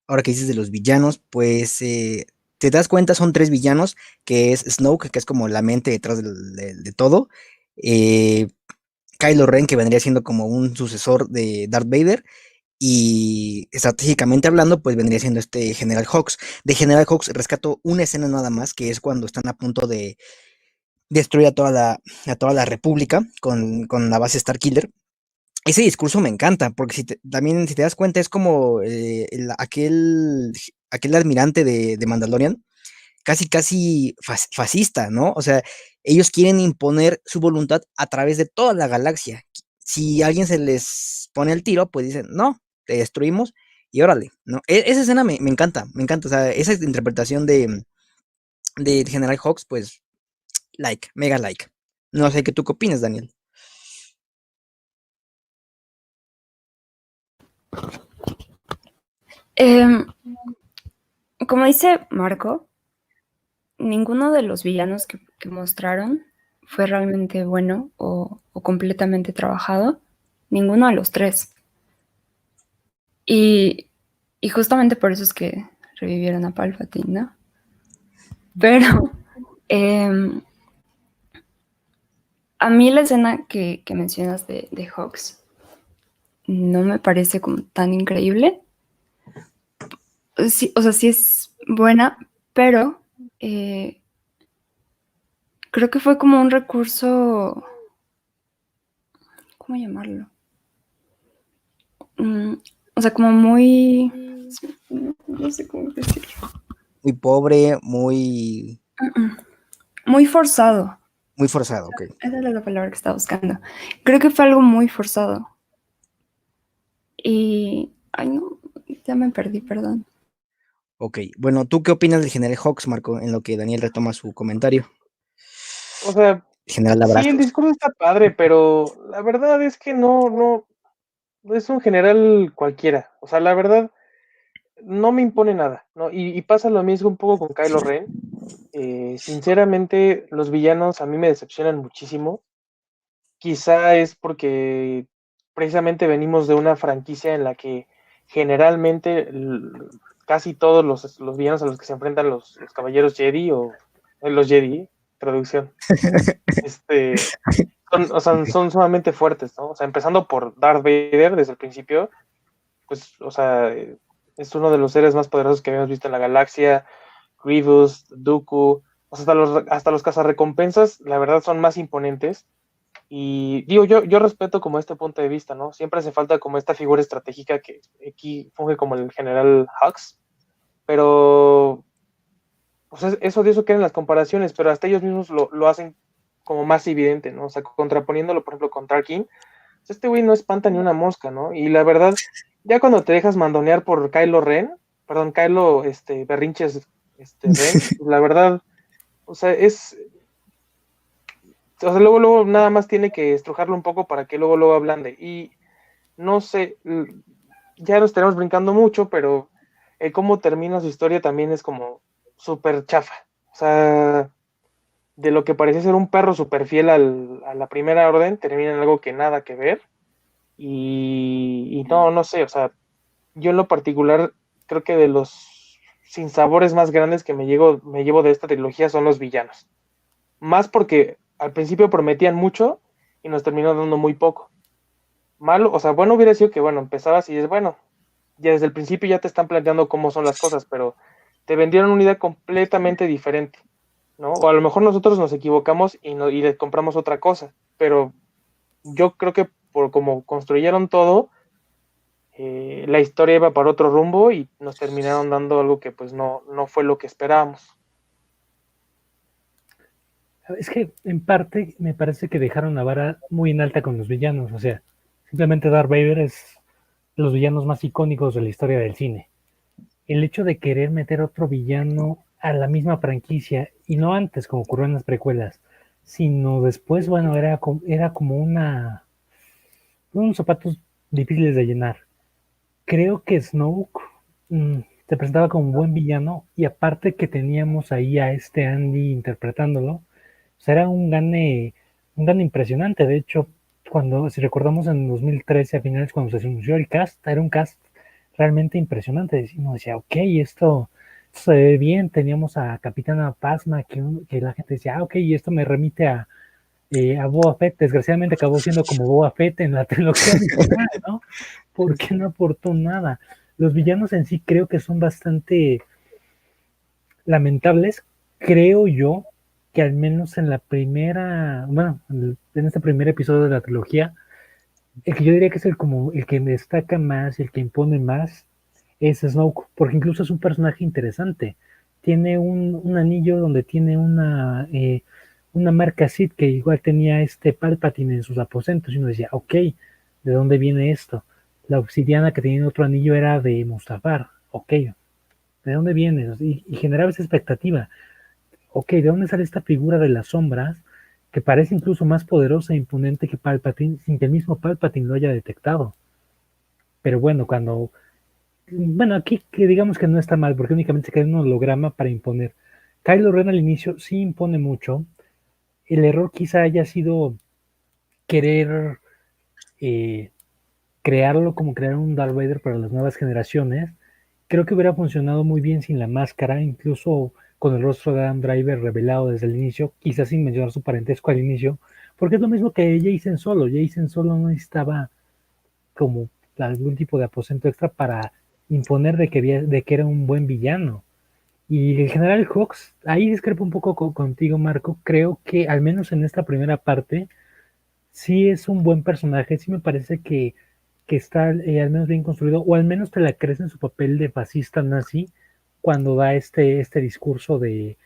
Ahora que dices de los villanos, pues te das cuenta, son tres villanos, que es Snoke, que es como la mente detrás de todo, eh, Kylo Ren, que vendría siendo como un sucesor de Darth Vader, y estratégicamente hablando, pues vendría siendo este General Hux. De General Hux rescato una escena nada más, que es cuando están a punto de destruir a toda la República con la base Starkiller. Ese discurso me encanta, porque también si te das cuenta es como aquel admirante de Mandalorian, casi fascista, ¿no? O sea, ellos quieren imponer su voluntad a través de toda la galaxia. Si alguien se les pone el tiro, pues dicen, no, te destruimos y órale, ¿no? Esa escena me encanta, o sea, esa interpretación de General Hux, pues, mega like. No sé qué tú qué opinas, Daniel. Como dice Marco, ninguno de los villanos que mostraron fue realmente bueno o completamente trabajado. Ninguno de los tres. Y justamente por eso es que revivieron a Palpatine, ¿no? Pero a mí la escena que mencionas de Hux no me parece como tan increíble. Sí, o sea, sí es buena, pero creo que fue como un recurso, ¿cómo llamarlo? O sea, como muy, no sé cómo decirlo. Muy pobre, muy forzado. Muy forzado, ok. Esa era la palabra que estaba buscando. Creo que fue algo muy forzado. Y, ay no, ya me perdí, perdón. Ok, bueno, ¿tú qué opinas del General Hux, Marco, en lo que Daniel retoma su comentario? O sea, General sí, el Abrazos. discurso está padre, pero la verdad es que no, es un general cualquiera. O sea, la verdad, no me impone nada, ¿no? Y pasa lo mismo un poco con Kylo Ren. Sinceramente, los villanos a mí me decepcionan muchísimo. Quizá es porque precisamente venimos de una franquicia en la que generalmente casi todos los villanos a los que se enfrentan los caballeros Jedi o los Jedi, traducción, o sea, son sumamente fuertes, ¿no? O sea, empezando por Darth Vader desde el principio, pues, o sea, es uno de los seres más poderosos que habíamos visto en la galaxia. Grievous, Dooku, o sea, hasta los cazarrecompensas, la verdad, son más imponentes. Y digo, yo respeto como este punto de vista, ¿no? Siempre hace falta como esta figura estratégica que aquí funge como el general Hux, pero pues eso de eso quedan las comparaciones, pero hasta ellos mismos lo hacen como más evidente, ¿no? O sea, contraponiéndolo, por ejemplo, con Tarkin, pues este güey no espanta ni una mosca, ¿no? Y la verdad, ya cuando te dejas mandonear por Kylo Ren, perdón, Kylo, Berrinches, Ren, pues la verdad, o sea, o sea, luego nada más tiene que estrujarlo un poco para que luego ablande. Y no sé, ya nos estaremos brincando mucho, pero cómo termina su historia también es como súper chafa. O sea, de lo que parecía ser un perro súper fiel a la primera orden, termina en algo que nada que ver. Y no sé, o sea, yo en lo particular creo que de los sinsabores más grandes que me llevo de esta trilogía son los villanos. Más porque al principio prometían mucho y nos terminó dando muy poco. Malo, o sea, bueno hubiera sido que, bueno, empezabas y es bueno, ya desde el principio ya te están planteando cómo son las cosas, pero te vendieron una idea completamente diferente, ¿no? O a lo mejor nosotros nos equivocamos y le compramos otra cosa, pero yo creo que por como construyeron todo, la historia iba para otro rumbo y nos terminaron dando algo que pues no fue lo que esperábamos. Es que en parte me parece que dejaron la vara muy en alta con los villanos. O sea, simplemente Darth Vader es de los villanos más icónicos de la historia del cine. El hecho de querer meter otro villano a la misma franquicia, y no antes, como ocurrió en las precuelas, sino después, bueno, era como unos zapatos difíciles de llenar. Creo que Snoke se presentaba como un buen villano, y aparte que teníamos ahí a este Andy interpretándolo, pues era un gane impresionante. De hecho, si recordamos en 2013, a finales, cuando se anunció el cast, era un cast realmente impresionante. Uno decía, ok, esto se ve bien. Teníamos a Capitana Phasma, que la gente decía, ok, y esto me remite a Boba Fett. Desgraciadamente acabó siendo como Boba Fett en la trilogía original, ¿no? Porque no aportó nada. Los villanos en sí creo que son bastante lamentables. Creo yo que al menos en la primera, bueno, en este primer episodio de la trilogía, el que yo diría que es el que destaca más, el que impone más, es Snoke, porque incluso es un personaje interesante. Tiene un anillo donde tiene una marca Sith que igual tenía este Palpatine en sus aposentos, y uno decía, ok, ¿de dónde viene esto? La obsidiana que tenía en otro anillo era de Mustafar, ok, ¿de dónde viene? Y generaba esa expectativa. Ok, ¿de dónde sale esta figura de las sombras que parece incluso más poderosa e imponente que Palpatine, sin que el mismo Palpatine lo haya detectado? Pero bueno, bueno, aquí que digamos que no está mal, porque únicamente se queda un holograma para imponer. Kylo Ren al inicio sí impone mucho. El error quizá haya sido querer eh, crearlo como crear un Darth Vader para las nuevas generaciones. Creo que hubiera funcionado muy bien sin la máscara, incluso con el rostro de Adam Driver revelado desde el inicio, quizás sin mencionar su parentesco al inicio, porque es lo mismo que Jason Solo. Jason Solo no necesitaba como algún tipo de aposento extra para imponer de que era un buen villano. Y el general Hux, ahí discrepo un poco contigo, Marco. Creo que al menos en esta primera parte sí es un buen personaje. Sí me parece que está al menos bien construido, o al menos te la crees en su papel de fascista nazi cuando da este discurso de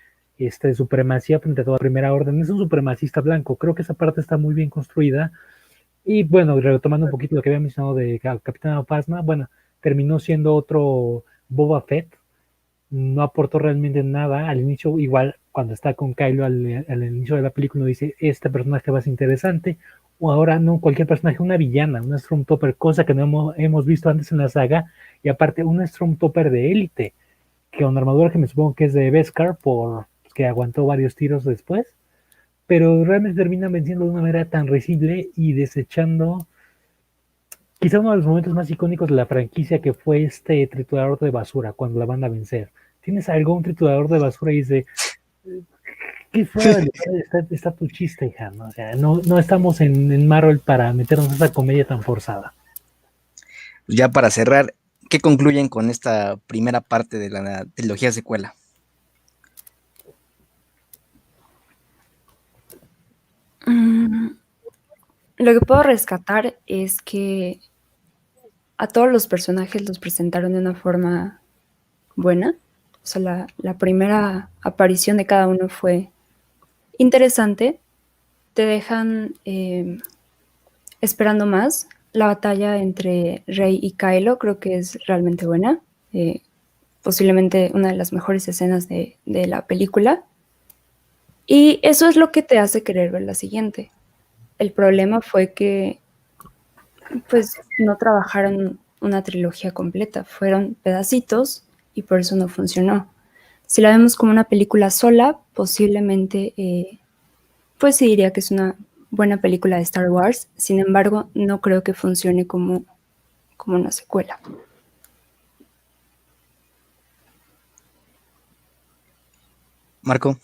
supremacía frente a toda primera orden. Es un supremacista blanco. Creo que esa parte está muy bien construida. Y bueno, retomando un poquito lo que había mencionado de Capitán Phasma, bueno, terminó siendo otro Boba Fett. No aportó realmente nada. Al inicio, igual, cuando está con Kylo al inicio de la película, uno dice, este personaje va a ser interesante. o ahora no cualquier personaje, una villana, una Stormtrooper, cosa que no hemos visto antes en la saga, y aparte una Stormtrooper de élite, que con armadura que me supongo que es de Beskar, por que aguantó varios tiros después, pero realmente termina venciendo de una manera tan risible y desechando quizá uno de los momentos más icónicos de la franquicia, que fue este triturador de basura cuando la van a vencer. Tienes algo, un triturador de basura, y dice, ¿qué fuera de lugar está tu chiste, hija? ¿No? O sea, no estamos en Marvel para meternos a esa comedia tan forzada. Pues ya para cerrar, ¿qué concluyen con esta primera parte de la trilogía secuela? Lo que puedo rescatar es que a todos los personajes los presentaron de una forma buena. O sea, la primera aparición de cada uno fue interesante. Te dejan esperando más. La batalla entre Rey y Kylo creo que es realmente buena. Posiblemente una de las mejores escenas de la película. Y eso es lo que te hace querer ver la siguiente. El problema fue que pues no trabajaron una trilogía completa, fueron pedacitos y por eso no funcionó. Si la vemos como una película sola, posiblemente pues sí diría que es una buena película de Star Wars, sin embargo no creo que funcione como una secuela. Marco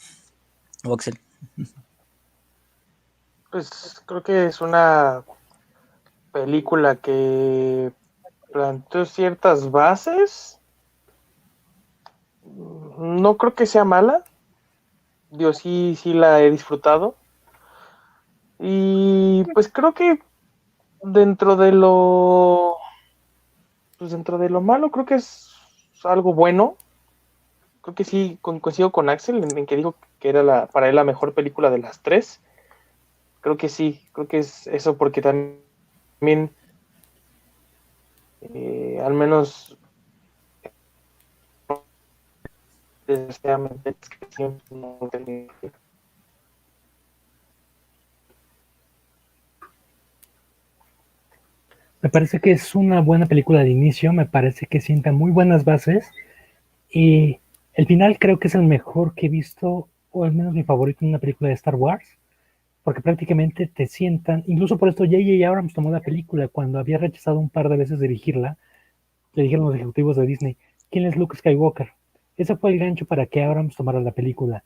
o Axel. Pues creo que es una película que planteó ciertas bases. No creo que sea mala. Yo sí la he disfrutado. Y pues creo que dentro de lo malo, creo que es algo bueno. Creo que sí coincido con Axel en que dijo que era para él la mejor película de las tres. Creo que sí, creo que es eso, porque también al menos desgraciadamente no tenía. Me parece que es una buena película de inicio, me parece que sienta muy buenas bases, y el final creo que es el mejor que he visto, o al menos mi favorito en una película de Star Wars, porque prácticamente te sientan, incluso por esto J.J. Abrams tomó la película cuando había rechazado un par de veces dirigirla. Le dijeron los ejecutivos de Disney, ¿quién es Luke Skywalker? Ese fue el gancho para que Abrams tomara la película.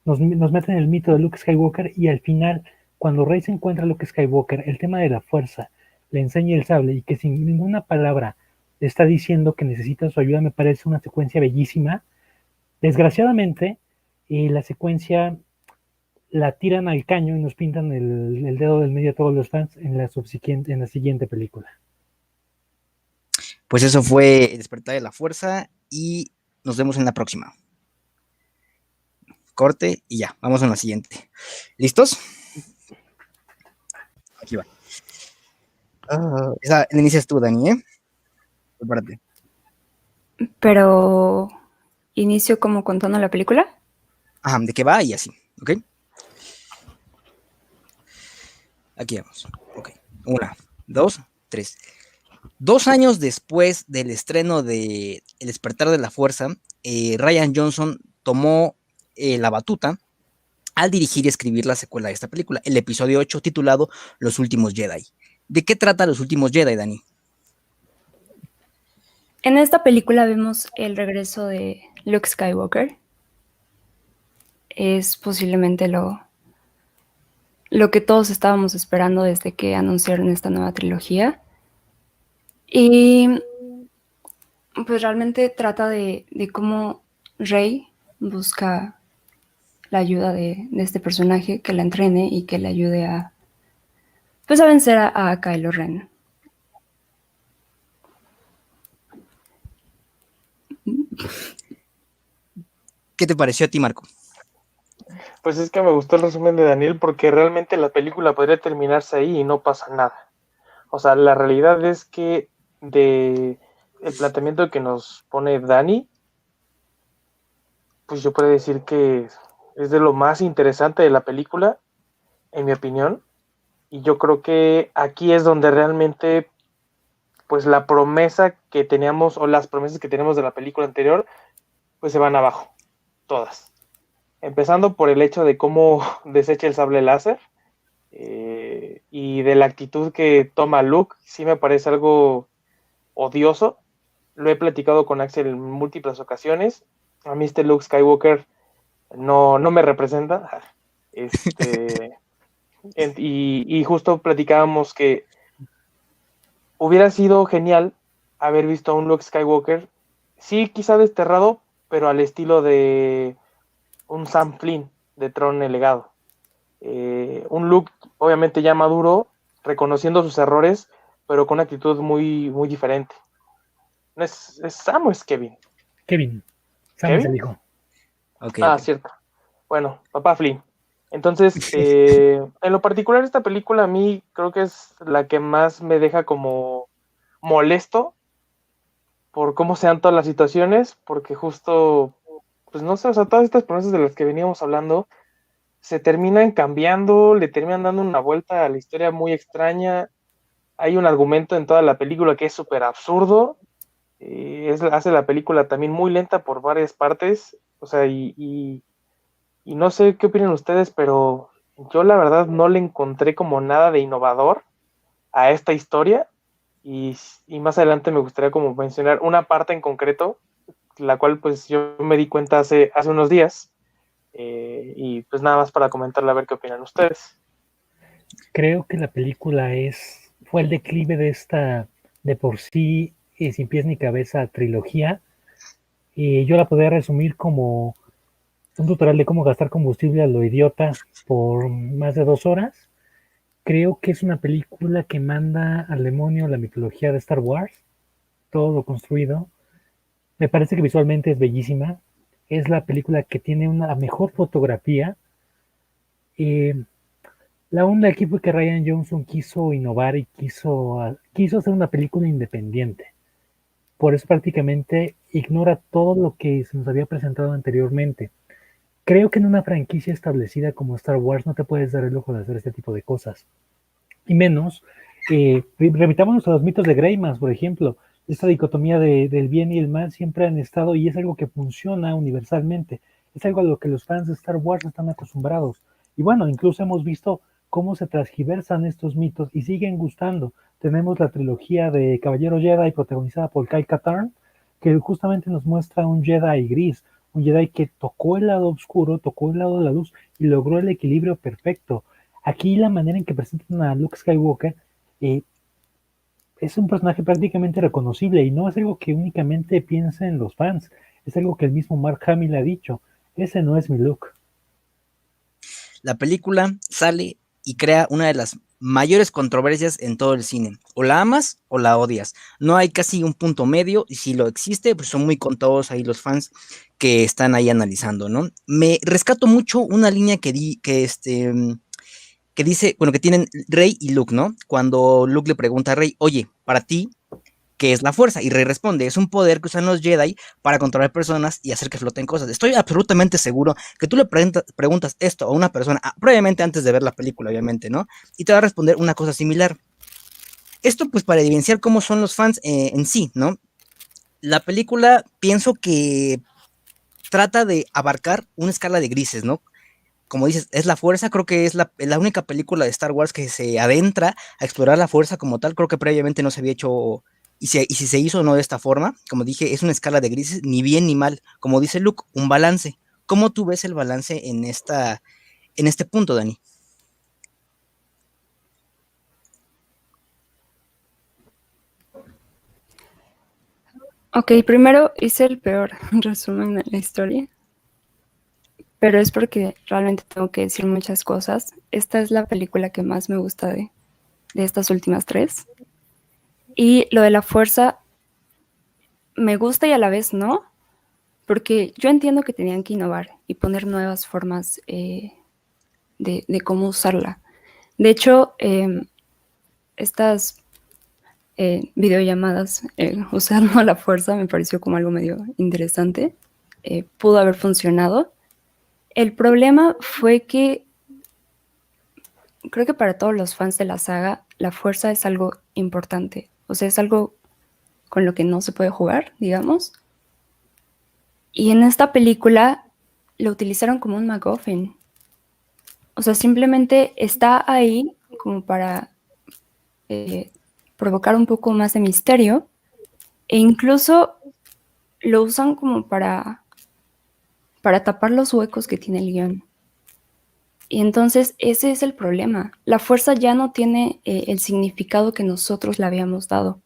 Nos meten el mito de Luke Skywalker, y al final, cuando Rey se encuentra a Luke Skywalker, el tema de la fuerza, le enseña el sable y que sin ninguna palabra le está diciendo que necesita su ayuda, me parece una secuencia bellísima. Desgraciadamente, la secuencia la tiran al caño y nos pintan el dedo del medio a todos los fans en la siguiente película. Pues eso fue El despertar de la fuerza y nos vemos en la próxima. Corte y ya, vamos a la siguiente. ¿Listos? Aquí va. Esa la inicias tú, Dani, ¿eh? Prepárate. Pero inicio como contando la película. Ajá, ¿de qué va? Y así, ¿ok? Aquí vamos. Ok. 1, 2, 3. 2 años después del estreno de El despertar de la fuerza, Rian Johnson tomó la batuta al dirigir y escribir la secuela de esta película, el episodio 8 titulado Los últimos Jedi. ¿De qué trata Los últimos Jedi, Dani? En esta película vemos el regreso de Luke Skywalker. Es posiblemente lo que todos estábamos esperando desde que anunciaron esta nueva trilogía. Y pues realmente trata de cómo Rey busca la ayuda de este personaje que la entrene y que le ayude a vencer a Kylo Ren. ¿Qué te pareció a ti, Marco? Pues es que me gustó el resumen de Daniel, porque realmente la película podría terminarse ahí y no pasa nada. O sea, la realidad es que el planteamiento que nos pone Dani, pues yo puedo decir que es de lo más interesante de la película, en mi opinión. Y yo creo que aquí es donde realmente, pues la promesa que teníamos, o las promesas que tenemos de la película anterior, pues se van abajo, todas. Empezando por el hecho de cómo desecha el sable láser, y de la actitud que toma Luke, sí me parece algo odioso. Lo he platicado con Axel en múltiples ocasiones. A mí este Luke Skywalker no me representa. Y justo platicábamos que hubiera sido genial haber visto a un Luke Skywalker, sí, quizá desterrado, pero al estilo de un Sam Flynn de Tron el Legado. Un Luke obviamente ya maduro, reconociendo sus errores, pero con una actitud muy, muy diferente. ¿No es Sam o es Kevin? Kevin. Sam es ¿Kevin? el hijo. Ok. Cierto. Bueno, papá Flynn. Entonces, en lo particular, esta película a mí creo que es la que más me deja como molesto por cómo se dan todas las situaciones, porque justo, pues no sé, o sea, todas estas promesas de las que veníamos hablando se terminan cambiando, le terminan dando una vuelta a la historia muy extraña. Hay un argumento en toda la película que es súper absurdo, hace la película también muy lenta por varias partes, o sea, y no sé qué opinan ustedes, pero yo la verdad no le encontré como nada de innovador a esta historia, y más adelante me gustaría como mencionar una parte en concreto, la cual pues yo me di cuenta hace unos días, y pues nada más para comentarla a ver qué opinan ustedes. Creo que la película fue el declive de esta, de por sí, sin pies ni cabeza, trilogía. Y yo la podría resumir como un tutorial de cómo gastar combustible a lo idiota por más de 2 horas. Creo que es una película que manda al demonio la mitología de Star Wars, todo lo construido. Me parece que visualmente es bellísima. Es la película que tiene una mejor fotografía. Eh, la onda aquí fue que Rian Johnson quiso innovar y quiso hacer una película independiente. Por eso prácticamente ignora todo lo que se nos había presentado anteriormente. Creo que en una franquicia establecida como Star Wars no te puedes dar el lujo de hacer este tipo de cosas. Y menos, remitámonos a los mitos de Greymas, por ejemplo. Esta dicotomía del bien y el mal siempre han estado y es algo que funciona universalmente. Es algo a lo que los fans de Star Wars están acostumbrados. Y bueno, incluso hemos visto cómo se transgiversan estos mitos y siguen gustando. Tenemos la trilogía de Caballero Jedi protagonizada por Kyle Katarn, que justamente nos muestra un Jedi gris, un Jedi que tocó el lado oscuro, tocó el lado de la luz y logró el equilibrio perfecto. Aquí la manera en que presentan a Luke Skywalker es un personaje prácticamente reconocible y no es algo que únicamente piensen los fans, es algo que el mismo Mark Hamill ha dicho, ese no es mi Luke. La película sale y crea una de las mayores controversias en todo el cine. O la amas o la odias. No hay casi un punto medio, y si lo existe, pues son muy contados ahí los fans que están ahí analizando, ¿no? Me rescato mucho una línea que dice, bueno, que tienen Rey y Luke, ¿no? Cuando Luke le pregunta a Rey, oye, para ti, ¿qué es la fuerza? Y Rey responde, es un poder que usan los Jedi para controlar personas y hacer que floten cosas. Estoy absolutamente seguro que tú le preguntas esto a una persona, previamente antes de ver la película, obviamente, ¿no? Y te va a responder una cosa similar. Esto pues para evidenciar cómo son los fans en sí, ¿no? La película pienso que trata de abarcar una escala de grises, ¿no? Como dices, es la fuerza, creo que es la única película de Star Wars que se adentra a explorar la fuerza como tal, creo que previamente no se había hecho, y si se hizo no de esta forma, como dije, es una escala de grises, ni bien ni mal, como dice Luke, un balance. ¿Cómo tú ves el balance en este punto, Dani? Ok, primero hice el peor resumen de la historia, pero es porque realmente tengo que decir muchas cosas. Esta es la película que más me gusta de estas últimas tres. Y lo de la fuerza me gusta y a la vez no, porque yo entiendo que tenían que innovar y poner nuevas formas de cómo usarla. De hecho, estas videollamadas usando la fuerza me pareció como algo medio interesante. Pudo haber funcionado. El problema fue que creo que para todos los fans de la saga, la fuerza es algo importante. O sea, es algo con lo que no se puede jugar, digamos. Y en esta película lo utilizaron como un MacGuffin. O sea, simplemente está ahí como para provocar un poco más de misterio. E incluso lo usan como para tapar los huecos que tiene el guión. Y entonces ese es el problema. La fuerza ya no tiene el significado que nosotros le habíamos dado.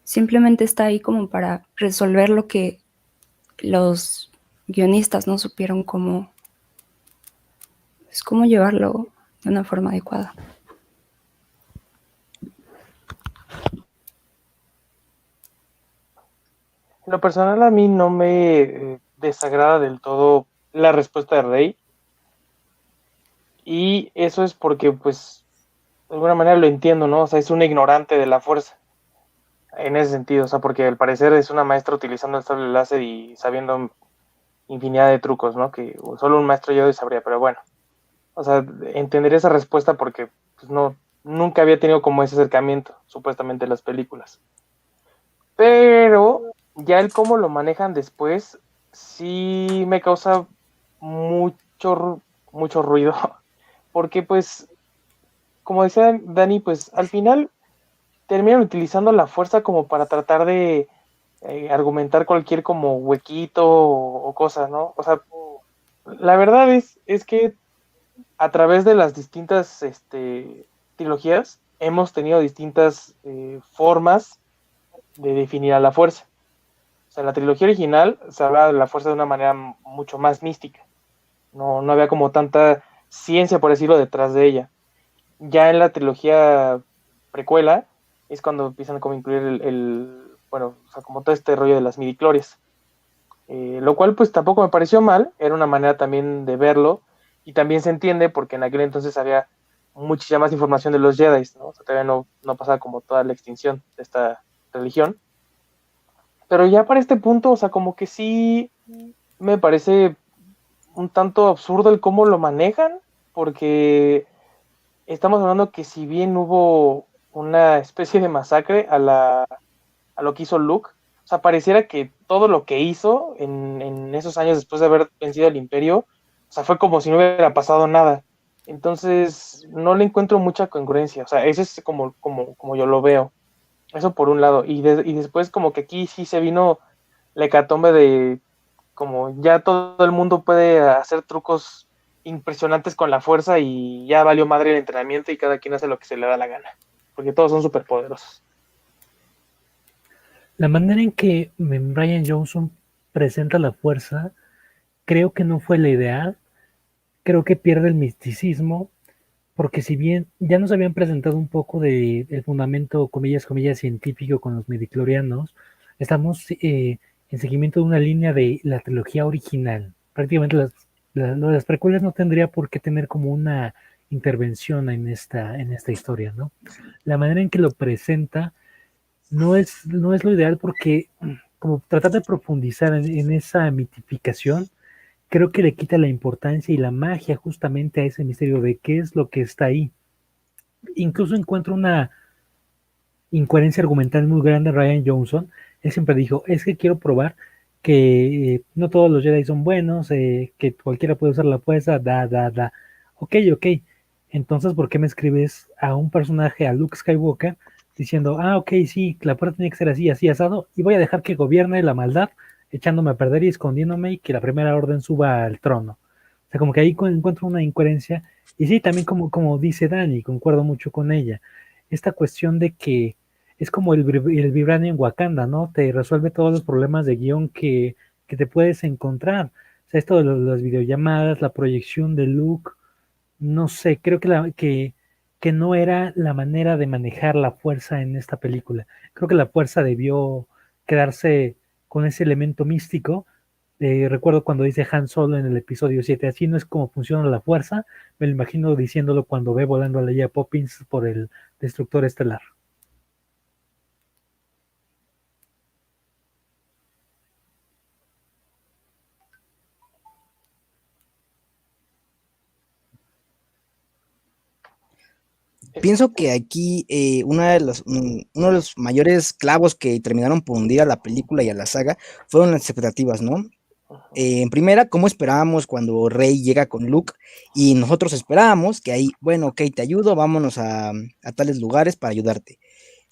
Simplemente está ahí como para resolver lo que los guionistas no supieron cómo llevarlo de una forma adecuada. En lo personal a mí no me desagrada del todo la respuesta de Rey. Y eso es porque, pues, de alguna manera lo entiendo, ¿no? O sea, es un ignorante de la fuerza. En ese sentido, o sea, porque al parecer es una maestra utilizando el sable láser y sabiendo infinidad de trucos, ¿no? Que solo un maestro yo sabría, pero bueno. O sea, entender esa respuesta porque pues, no, nunca había tenido como ese acercamiento, supuestamente, en las películas. Pero ya el cómo lo manejan después, sí me causa mucho ruido. Porque pues, como decía Dani, pues al final terminan utilizando la fuerza como para tratar de argumentar cualquier como huequito o cosa, ¿no? O sea, la verdad es que a través de las distintas trilogías hemos tenido distintas formas de definir a la fuerza. O sea, en la trilogía original se hablaba de la fuerza de una manera mucho más mística. No había como tanta ciencia, por decirlo, detrás de ella. Ya en la trilogía precuela es cuando empiezan como a incluir bueno, o sea, como todo este rollo de las midichlorias. Lo cual pues tampoco me pareció mal, era una manera también de verlo y también se entiende porque en aquel entonces había muchísima más información de los Jedi, ¿no? O sea, todavía no pasaba como toda la extinción de esta religión. Pero ya para este punto, o sea, como que sí me parece un tanto absurdo el cómo lo manejan, porque estamos hablando que si bien hubo una especie de masacre a lo que hizo Luke, o sea, pareciera que todo lo que hizo en esos años después de haber vencido al Imperio, o sea, fue como si no hubiera pasado nada. Entonces, no le encuentro mucha congruencia, o sea, eso es como yo lo veo. Eso por un lado. Y después como que aquí sí se vino la hecatombe de como ya todo el mundo puede hacer trucos impresionantes con la fuerza y ya valió madre el entrenamiento y cada quien hace lo que se le da la gana. Porque todos son súper poderosos. La manera en que Ryan Johnson presenta la fuerza, creo que no fue la ideal. Creo que pierde el misticismo, porque si bien ya nos habían presentado un poco del fundamento, comillas, científico con los midichlorianos, estamos en seguimiento de una línea de la trilogía original. Prácticamente las precuelas no tendría por qué tener como una intervención en esta historia, ¿no? La manera en que lo presenta no es lo ideal porque como tratar de profundizar en esa mitificación, creo que le quita la importancia y la magia justamente a ese misterio de qué es lo que está ahí. Incluso encuentro una incoherencia argumental muy grande en Ryan Johnson. Él siempre dijo, es que quiero probar que no todos los Jedi son buenos, que cualquiera puede usar la fuerza, da. Ok. Entonces, ¿por qué me escribes a un personaje, a Luke Skywalker, diciendo, ok, sí, la fuerza tiene que ser así, así, asado, y voy a dejar que gobierne la maldad, echándome a perder y escondiéndome y que la primera orden suba al trono? O sea, como que ahí encuentro una incoherencia. Y sí, también como dice Dani, concuerdo mucho con ella, esta cuestión de que es como el Vibranium en Wakanda, ¿no? Te resuelve todos los problemas de guión que te puedes encontrar. O sea, esto de las videollamadas, la proyección de Luke, no sé, creo que no era la manera de manejar la fuerza en esta película. Creo que la fuerza debió quedarse con ese elemento místico. Recuerdo cuando dice Han Solo en el episodio 7, así no es como funciona la fuerza. Me lo imagino diciéndolo cuando ve volando a Leia Poppins por el destructor estelar. Pienso que aquí uno de los mayores clavos que terminaron por hundir a la película y a la saga fueron las expectativas, ¿no? En primera, ¿cómo esperábamos cuando Rey llega con Luke? Y nosotros esperábamos que ahí, bueno, ok, te ayudo, vámonos a tales lugares para ayudarte.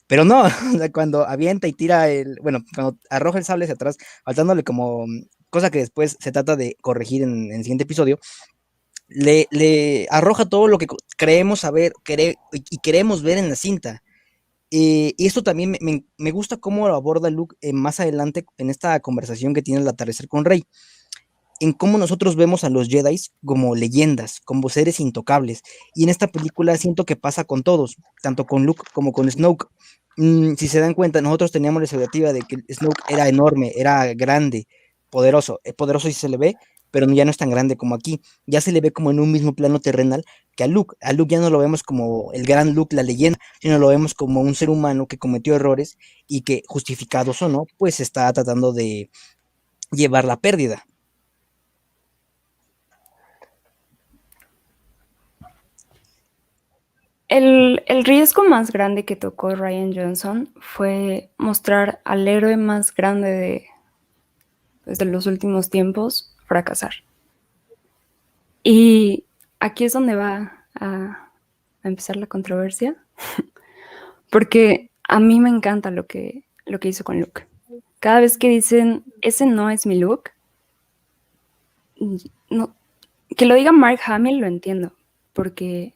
Pero no, o sea, cuando avienta y tira cuando arroja el sable hacia atrás, faltándole como cosa que después se trata de corregir en el siguiente episodio, le arroja todo lo que creemos saber y queremos ver en la cinta. Y esto también me gusta cómo lo aborda Luke más adelante en esta conversación que tiene al atardecer con Rey, en cómo nosotros vemos a los Jedi como leyendas, como seres intocables. Y en esta película siento que pasa con todos, tanto con Luke como con Snoke. Si se dan cuenta, nosotros teníamos la expectativa de que Snoke era enorme, era grande, poderoso sí se le ve, pero ya no es tan grande como aquí. Ya se le ve como en un mismo plano terrenal que a Luke. A Luke ya no lo vemos como el gran Luke, la leyenda, sino lo vemos como un ser humano que cometió errores y que, justificados o no, pues está tratando de llevar la pérdida. El riesgo más grande que tocó Ryan Johnson fue mostrar al héroe más grande de los últimos tiempos fracasar. Y aquí es donde va a empezar la controversia, porque a mí me encanta lo que hizo con Luke. Cada vez que dicen, ese no es mi Luke, no, que lo diga Mark Hamill lo entiendo, porque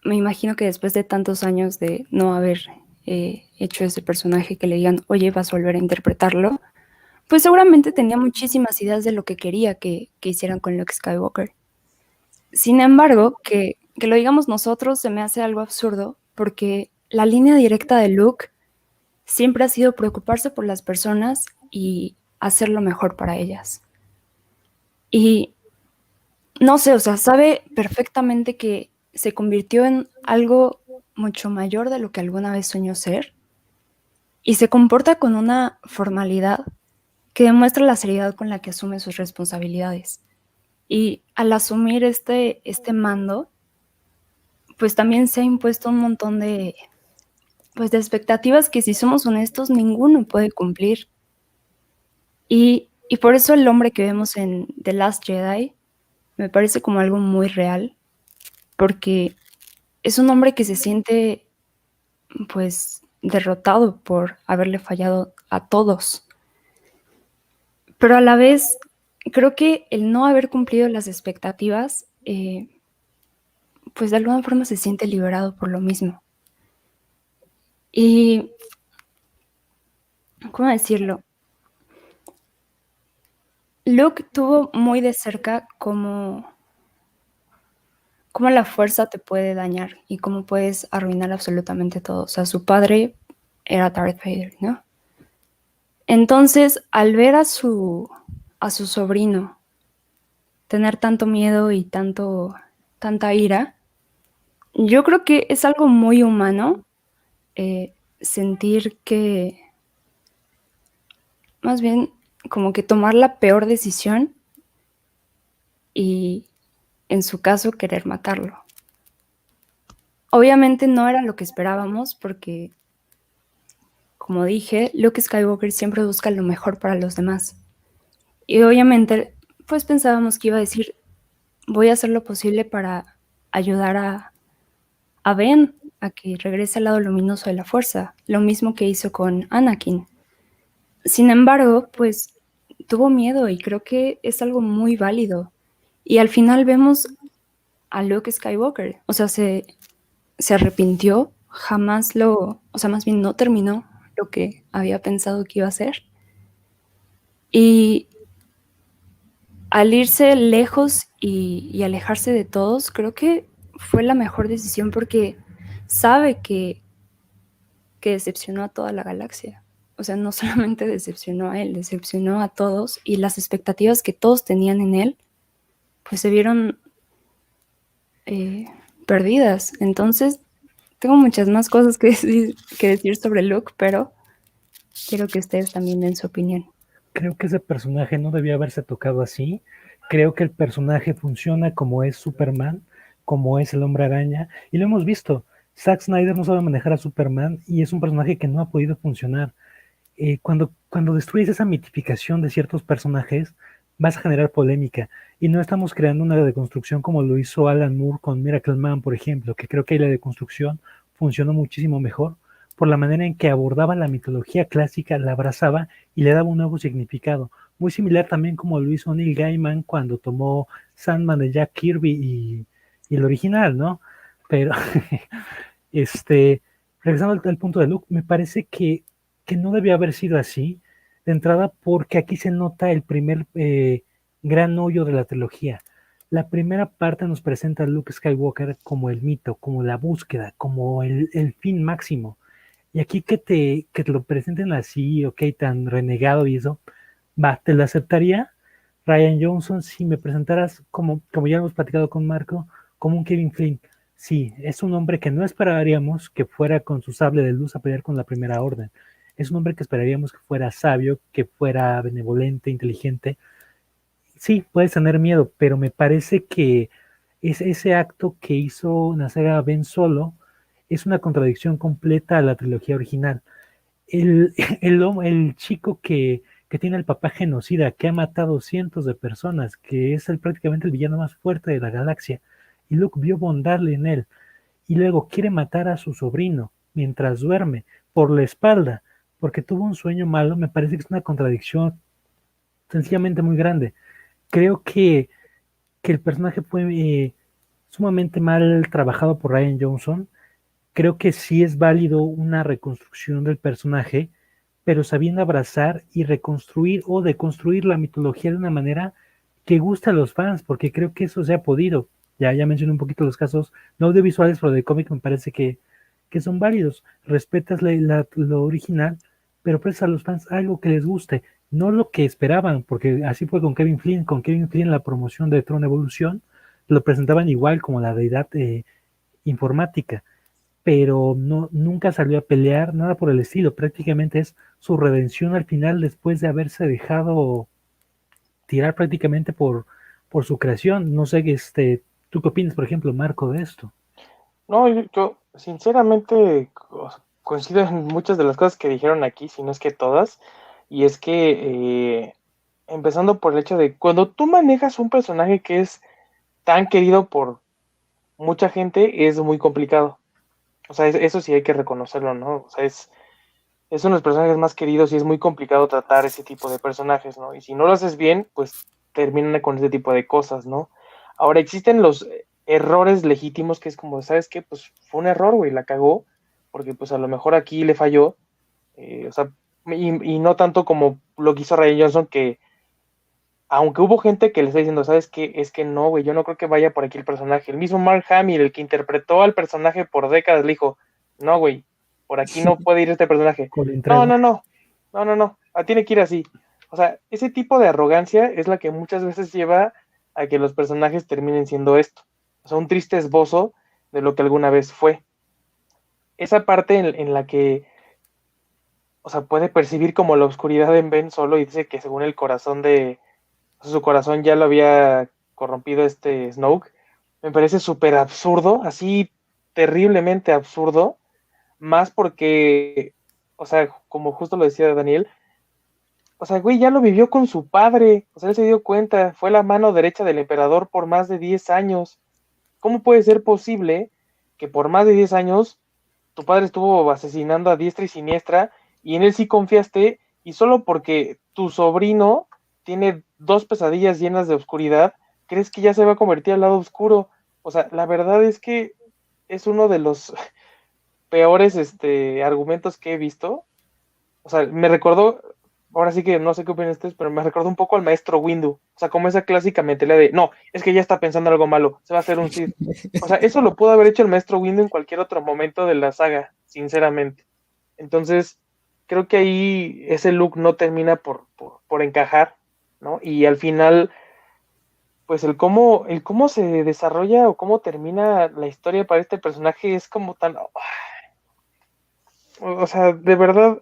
me imagino que después de tantos años de no haber hecho ese personaje, que le digan, oye, vas a volver a interpretarlo, pues seguramente tenía muchísimas ideas de lo que quería que hicieran con Luke Skywalker. Sin embargo, que lo digamos nosotros se me hace algo absurdo, porque la línea directa de Luke siempre ha sido preocuparse por las personas y hacer lo mejor para ellas. Y no sé, o sea, sabe perfectamente que se convirtió en algo mucho mayor de lo que alguna vez soñó ser, y se comporta con una formalidad que demuestra la seriedad con la que asume sus responsabilidades. Y al asumir este mando, pues también se ha impuesto un montón de expectativas que, si somos honestos, ninguno puede cumplir. Y por eso el hombre que vemos en The Last Jedi me parece como algo muy real, porque es un hombre que se siente pues derrotado por haberle fallado a todos. Pero a la vez, creo que el no haber cumplido las expectativas, pues de alguna forma se siente liberado por lo mismo. Y, ¿cómo decirlo? Luke tuvo muy de cerca cómo la fuerza te puede dañar y cómo puedes arruinar absolutamente todo. O sea, su padre era Darth Vader, ¿no? Entonces, al ver a su sobrino tener tanto miedo y tanta ira, yo creo que es algo muy humano sentir que, más bien, como que tomar la peor decisión y, en su caso, querer matarlo. Obviamente no era lo que esperábamos, porque, como dije, Luke Skywalker siempre busca lo mejor para los demás. Y obviamente, pues pensábamos que iba a decir, voy a hacer lo posible para ayudar a Ben a que regrese al lado luminoso de la fuerza, lo mismo que hizo con Anakin. Sin embargo, pues tuvo miedo, y creo que es algo muy válido. Y al final vemos a Luke Skywalker, o sea, se arrepintió, o sea, más bien no terminó lo que había pensado que iba a hacer. Y al irse lejos y alejarse de todos, creo que fue la mejor decisión, porque sabe que decepcionó a toda la galaxia. O sea, no solamente decepcionó a él, decepcionó a todos, y las expectativas que todos tenían en él, pues se vieron perdidas. Entonces, tengo muchas más cosas que decir sobre Luke, pero quiero que ustedes también den su opinión. Creo que ese personaje no debía haberse tocado así. Creo que el personaje funciona como es Superman, como es el Hombre Araña, y lo hemos visto. Zack Snyder no sabe manejar a Superman y es un personaje que no ha podido funcionar. Cuando destruyes esa mitificación de ciertos personajes, vas a generar polémica. Y no estamos creando una deconstrucción como lo hizo Alan Moore con Miracle Man, por ejemplo, que creo que ahí la deconstrucción funcionó muchísimo mejor por la manera en que abordaba la mitología clásica, la abrazaba y le daba un nuevo significado. Muy similar también como lo hizo Neil Gaiman cuando tomó Sandman de Jack Kirby y el original, ¿no? Pero, regresando al punto de Luke, me parece que no debió haber sido así, de entrada porque aquí se nota el primer gran hoyo de la trilogía. La primera parte nos presenta a Luke Skywalker como el mito, como la búsqueda, como el fin máximo. Y aquí que te lo presenten así, ok, tan renegado y eso, va, te lo aceptaría. Ryan Johnson, si me presentaras, como ya hemos platicado con Marco, como un Kevin Flynn. Sí, es un hombre que no esperaríamos que fuera con su sable de luz a pelear con la Primera Orden. Es un hombre que esperaríamos que fuera sabio, que fuera benevolente, inteligente. Sí, puedes tener miedo, pero me parece que ese acto que hizo la saga Ben Solo es una contradicción completa a la trilogía original. El chico que tiene el papá genocida, que ha matado cientos de personas, que es prácticamente el villano más fuerte de la galaxia, y Luke vio bondad en él, y luego quiere matar a su sobrino mientras duerme por la espalda, porque tuvo un sueño malo, me parece que es una contradicción sencillamente muy grande. Creo que el personaje fue sumamente mal trabajado por Ryan Johnson. Creo que sí es válido una reconstrucción del personaje, pero sabiendo abrazar y reconstruir o deconstruir la mitología de una manera que guste a los fans, porque creo que eso se ha podido. Ya mencioné un poquito los casos no audiovisuales, pero de cómic me parece que son válidos. Respetas lo original, pero prestas a los fans algo que les guste, no lo que esperaban, porque así fue con Kevin Flynn. Con Kevin Flynn la promoción de Tron Evolución lo presentaban igual como la deidad informática, pero no, nunca salió a pelear, nada por el estilo. Prácticamente es su redención al final después de haberse dejado tirar prácticamente por su creación. No sé, ¿tú qué opinas, por ejemplo, Marco, de esto? No, yo sinceramente coincido en muchas de las cosas que dijeron aquí, si no es que todas, y es que empezando por el hecho de cuando tú manejas un personaje que es tan querido por mucha gente, es muy complicado. O sea, eso sí hay que reconocerlo, ¿no? O sea, es uno de los personajes más queridos y es muy complicado tratar ese tipo de personajes, ¿no? Y si no lo haces bien, pues terminan con ese tipo de cosas, ¿no? Ahora, existen los errores legítimos que es como, ¿sabes qué? Pues fue un error, güey, la cagó, porque pues a lo mejor aquí le falló, o sea, y no tanto como lo que hizo Ryan Johnson, que aunque hubo gente que le está diciendo, ¿sabes qué? Es que no, güey, yo no creo que vaya por aquí el personaje. El mismo Mark Hamill, el que interpretó al personaje por décadas, le dijo, no, güey, por aquí no puede ir este personaje. No, tiene que ir así. O sea, ese tipo de arrogancia es la que muchas veces lleva a que los personajes terminen siendo esto. O sea, un triste esbozo de lo que alguna vez fue. Esa parte en la que, o sea, puede percibir como la oscuridad en Ben Solo y dice que según el corazón su corazón ya lo había corrompido Snoke, me parece súper absurdo, así terriblemente absurdo, más porque, o sea, como justo lo decía Daniel, o sea, güey, ya lo vivió con su padre, o sea, él se dio cuenta, fue la mano derecha del emperador por más de 10 años. ¿Cómo puede ser posible que por más de 10 años tu padre estuvo asesinando a diestra y siniestra y en él sí confiaste y solo porque tu sobrino tiene 2 pesadillas llenas de oscuridad, crees que ya se va a convertir al lado oscuro? O sea, la verdad es que es uno de los peores argumentos que he visto. O sea, me recordó, ahora sí que no sé qué opinan ustedes, pero me recordó un poco al maestro Windu. O sea, como esa clásica mentalidad de, no, es que ya está pensando algo malo, se va a hacer un Sith. O sea, eso lo pudo haber hecho el maestro Windu en cualquier otro momento de la saga, sinceramente. Entonces, creo que ahí ese look no termina por encajar, ¿no? Y al final, pues el cómo se desarrolla o cómo termina la historia para este personaje es como tan... O sea, de verdad,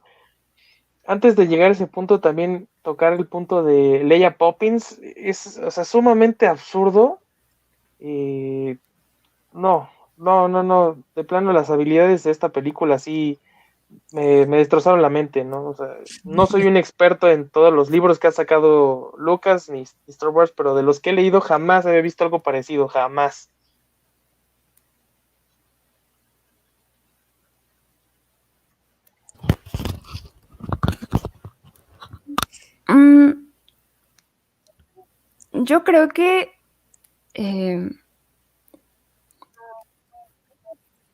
antes de llegar a ese punto, también tocar el punto de Leia Poppins es, o sea, sumamente absurdo. No, no. De plano, las habilidades de esta película sí me destrozaron la mente, ¿no? O sea, no soy un experto en todos los libros que ha sacado Lucas ni Star Wars, pero de los que he leído jamás había visto algo parecido, jamás. Mm, yo creo que eh,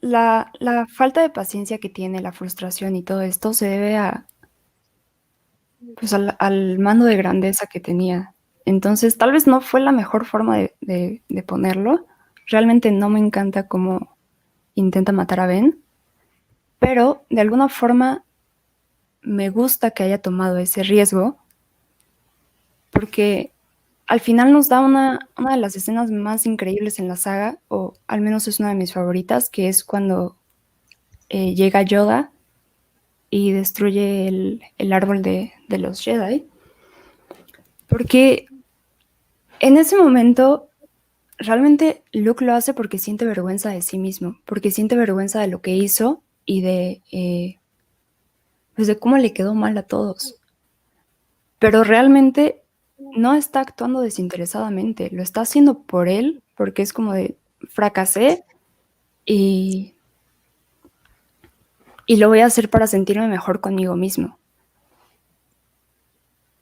la falta de paciencia que tiene, la frustración y todo esto se debe a, pues al mando de grandeza que tenía. Entonces, tal vez no fue la mejor forma de ponerlo. Realmente no me encanta cómo intenta matar a Ben, pero de alguna forma me gusta que haya tomado ese riesgo porque al final nos da una de las escenas más increíbles en la saga, o al menos es una de mis favoritas, que es cuando llega Yoda y destruye el árbol de los Jedi. Porque en ese momento realmente Luke lo hace porque siente vergüenza de sí mismo, porque siente vergüenza de lo que hizo y pues de cómo le quedó mal a todos. Pero realmente no está actuando desinteresadamente, lo está haciendo por él, porque es como de fracasé y, y lo voy a hacer para sentirme mejor conmigo mismo.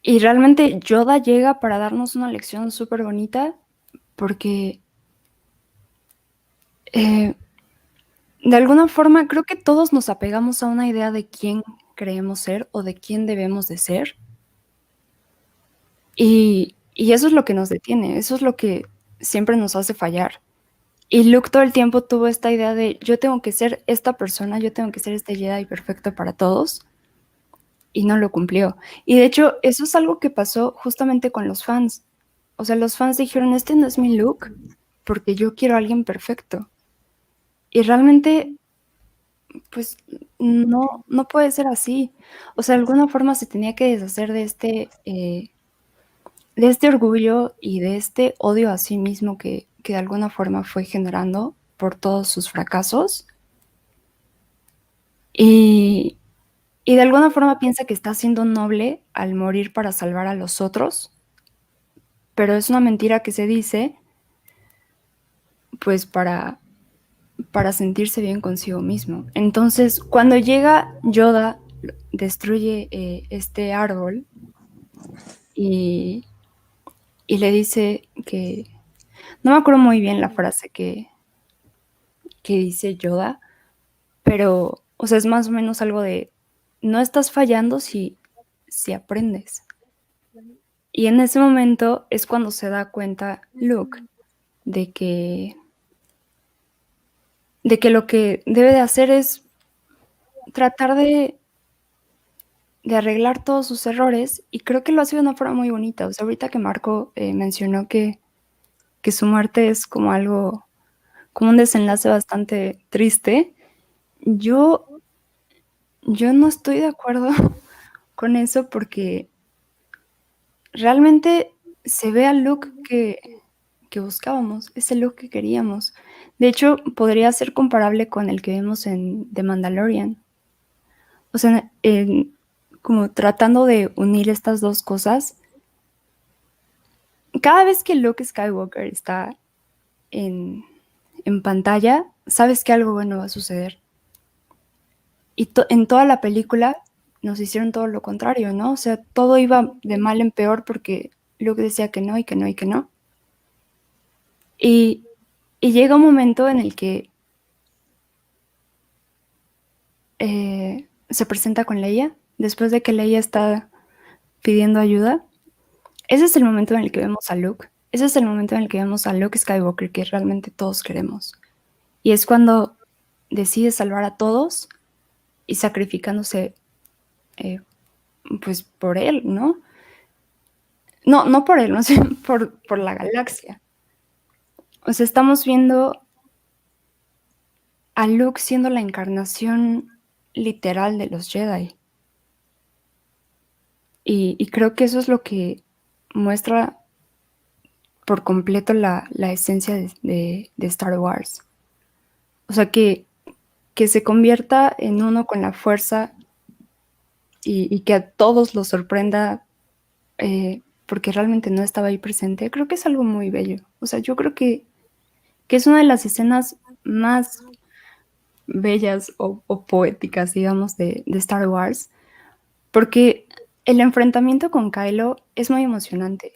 Y realmente Yoda llega para darnos una lección súper bonita porque de alguna forma creo que todos nos apegamos a una idea de quién creemos ser o de quién debemos de ser. Y eso es lo que nos detiene, eso es lo que siempre nos hace fallar. Y Luke todo el tiempo tuvo esta idea de yo tengo que ser esta persona, yo tengo que ser este Jedi perfecto para todos, y no lo cumplió. Y de hecho, eso es algo que pasó justamente con los fans. O sea, los fans dijeron, este no es mi Luke, porque yo quiero a alguien perfecto. Y realmente, pues, no puede ser así. O sea, de alguna forma se tenía que deshacer de este orgullo y de este odio a sí mismo que de alguna forma fue generando por todos sus fracasos. Y, y de alguna forma piensa que está siendo noble al morir para salvar a los otros, pero es una mentira que se dice, pues para sentirse bien consigo mismo. Entonces, cuando llega Yoda, destruye este árbol y, y le dice que, no me acuerdo muy bien la frase que dice Yoda, pero, o sea, es más o menos algo de, no estás fallando si aprendes. Y en ese momento es cuando se da cuenta Luke de que lo que debe de hacer es tratar de arreglar todos sus errores, y creo que lo hace de una forma muy bonita. O sea, ahorita que Marco mencionó que su muerte es como algo, como un desenlace bastante triste, yo no estoy de acuerdo con eso porque realmente se ve al Luke que buscábamos, ese Luke que queríamos. De hecho, podría ser comparable con el que vemos en The Mandalorian. O sea, como tratando de unir estas dos cosas. Cada vez que Luke Skywalker está en pantalla, sabes que algo bueno va a suceder. Y en toda la película nos hicieron todo lo contrario, ¿no? O sea, todo iba de mal en peor porque Luke decía que no y que no y que no. Y llega un momento en el que se presenta con Leia, después de que Leia está pidiendo ayuda. Ese es el momento en el que vemos a Luke. Ese es el momento en el que vemos a Luke Skywalker que realmente todos queremos. Y es cuando decide salvar a todos y sacrificándose pues por él, ¿no? No por él, no sé, por la galaxia. O sea, estamos viendo a Luke siendo la encarnación literal de los Jedi. Y creo que eso es lo que muestra por completo la esencia de Star Wars. O sea, que se convierta en uno con la fuerza y que a todos los sorprenda porque realmente no estaba ahí presente, creo que es algo muy bello. O sea, yo creo que es una de las escenas más bellas o poéticas, digamos, de Star Wars, porque el enfrentamiento con Kylo es muy emocionante.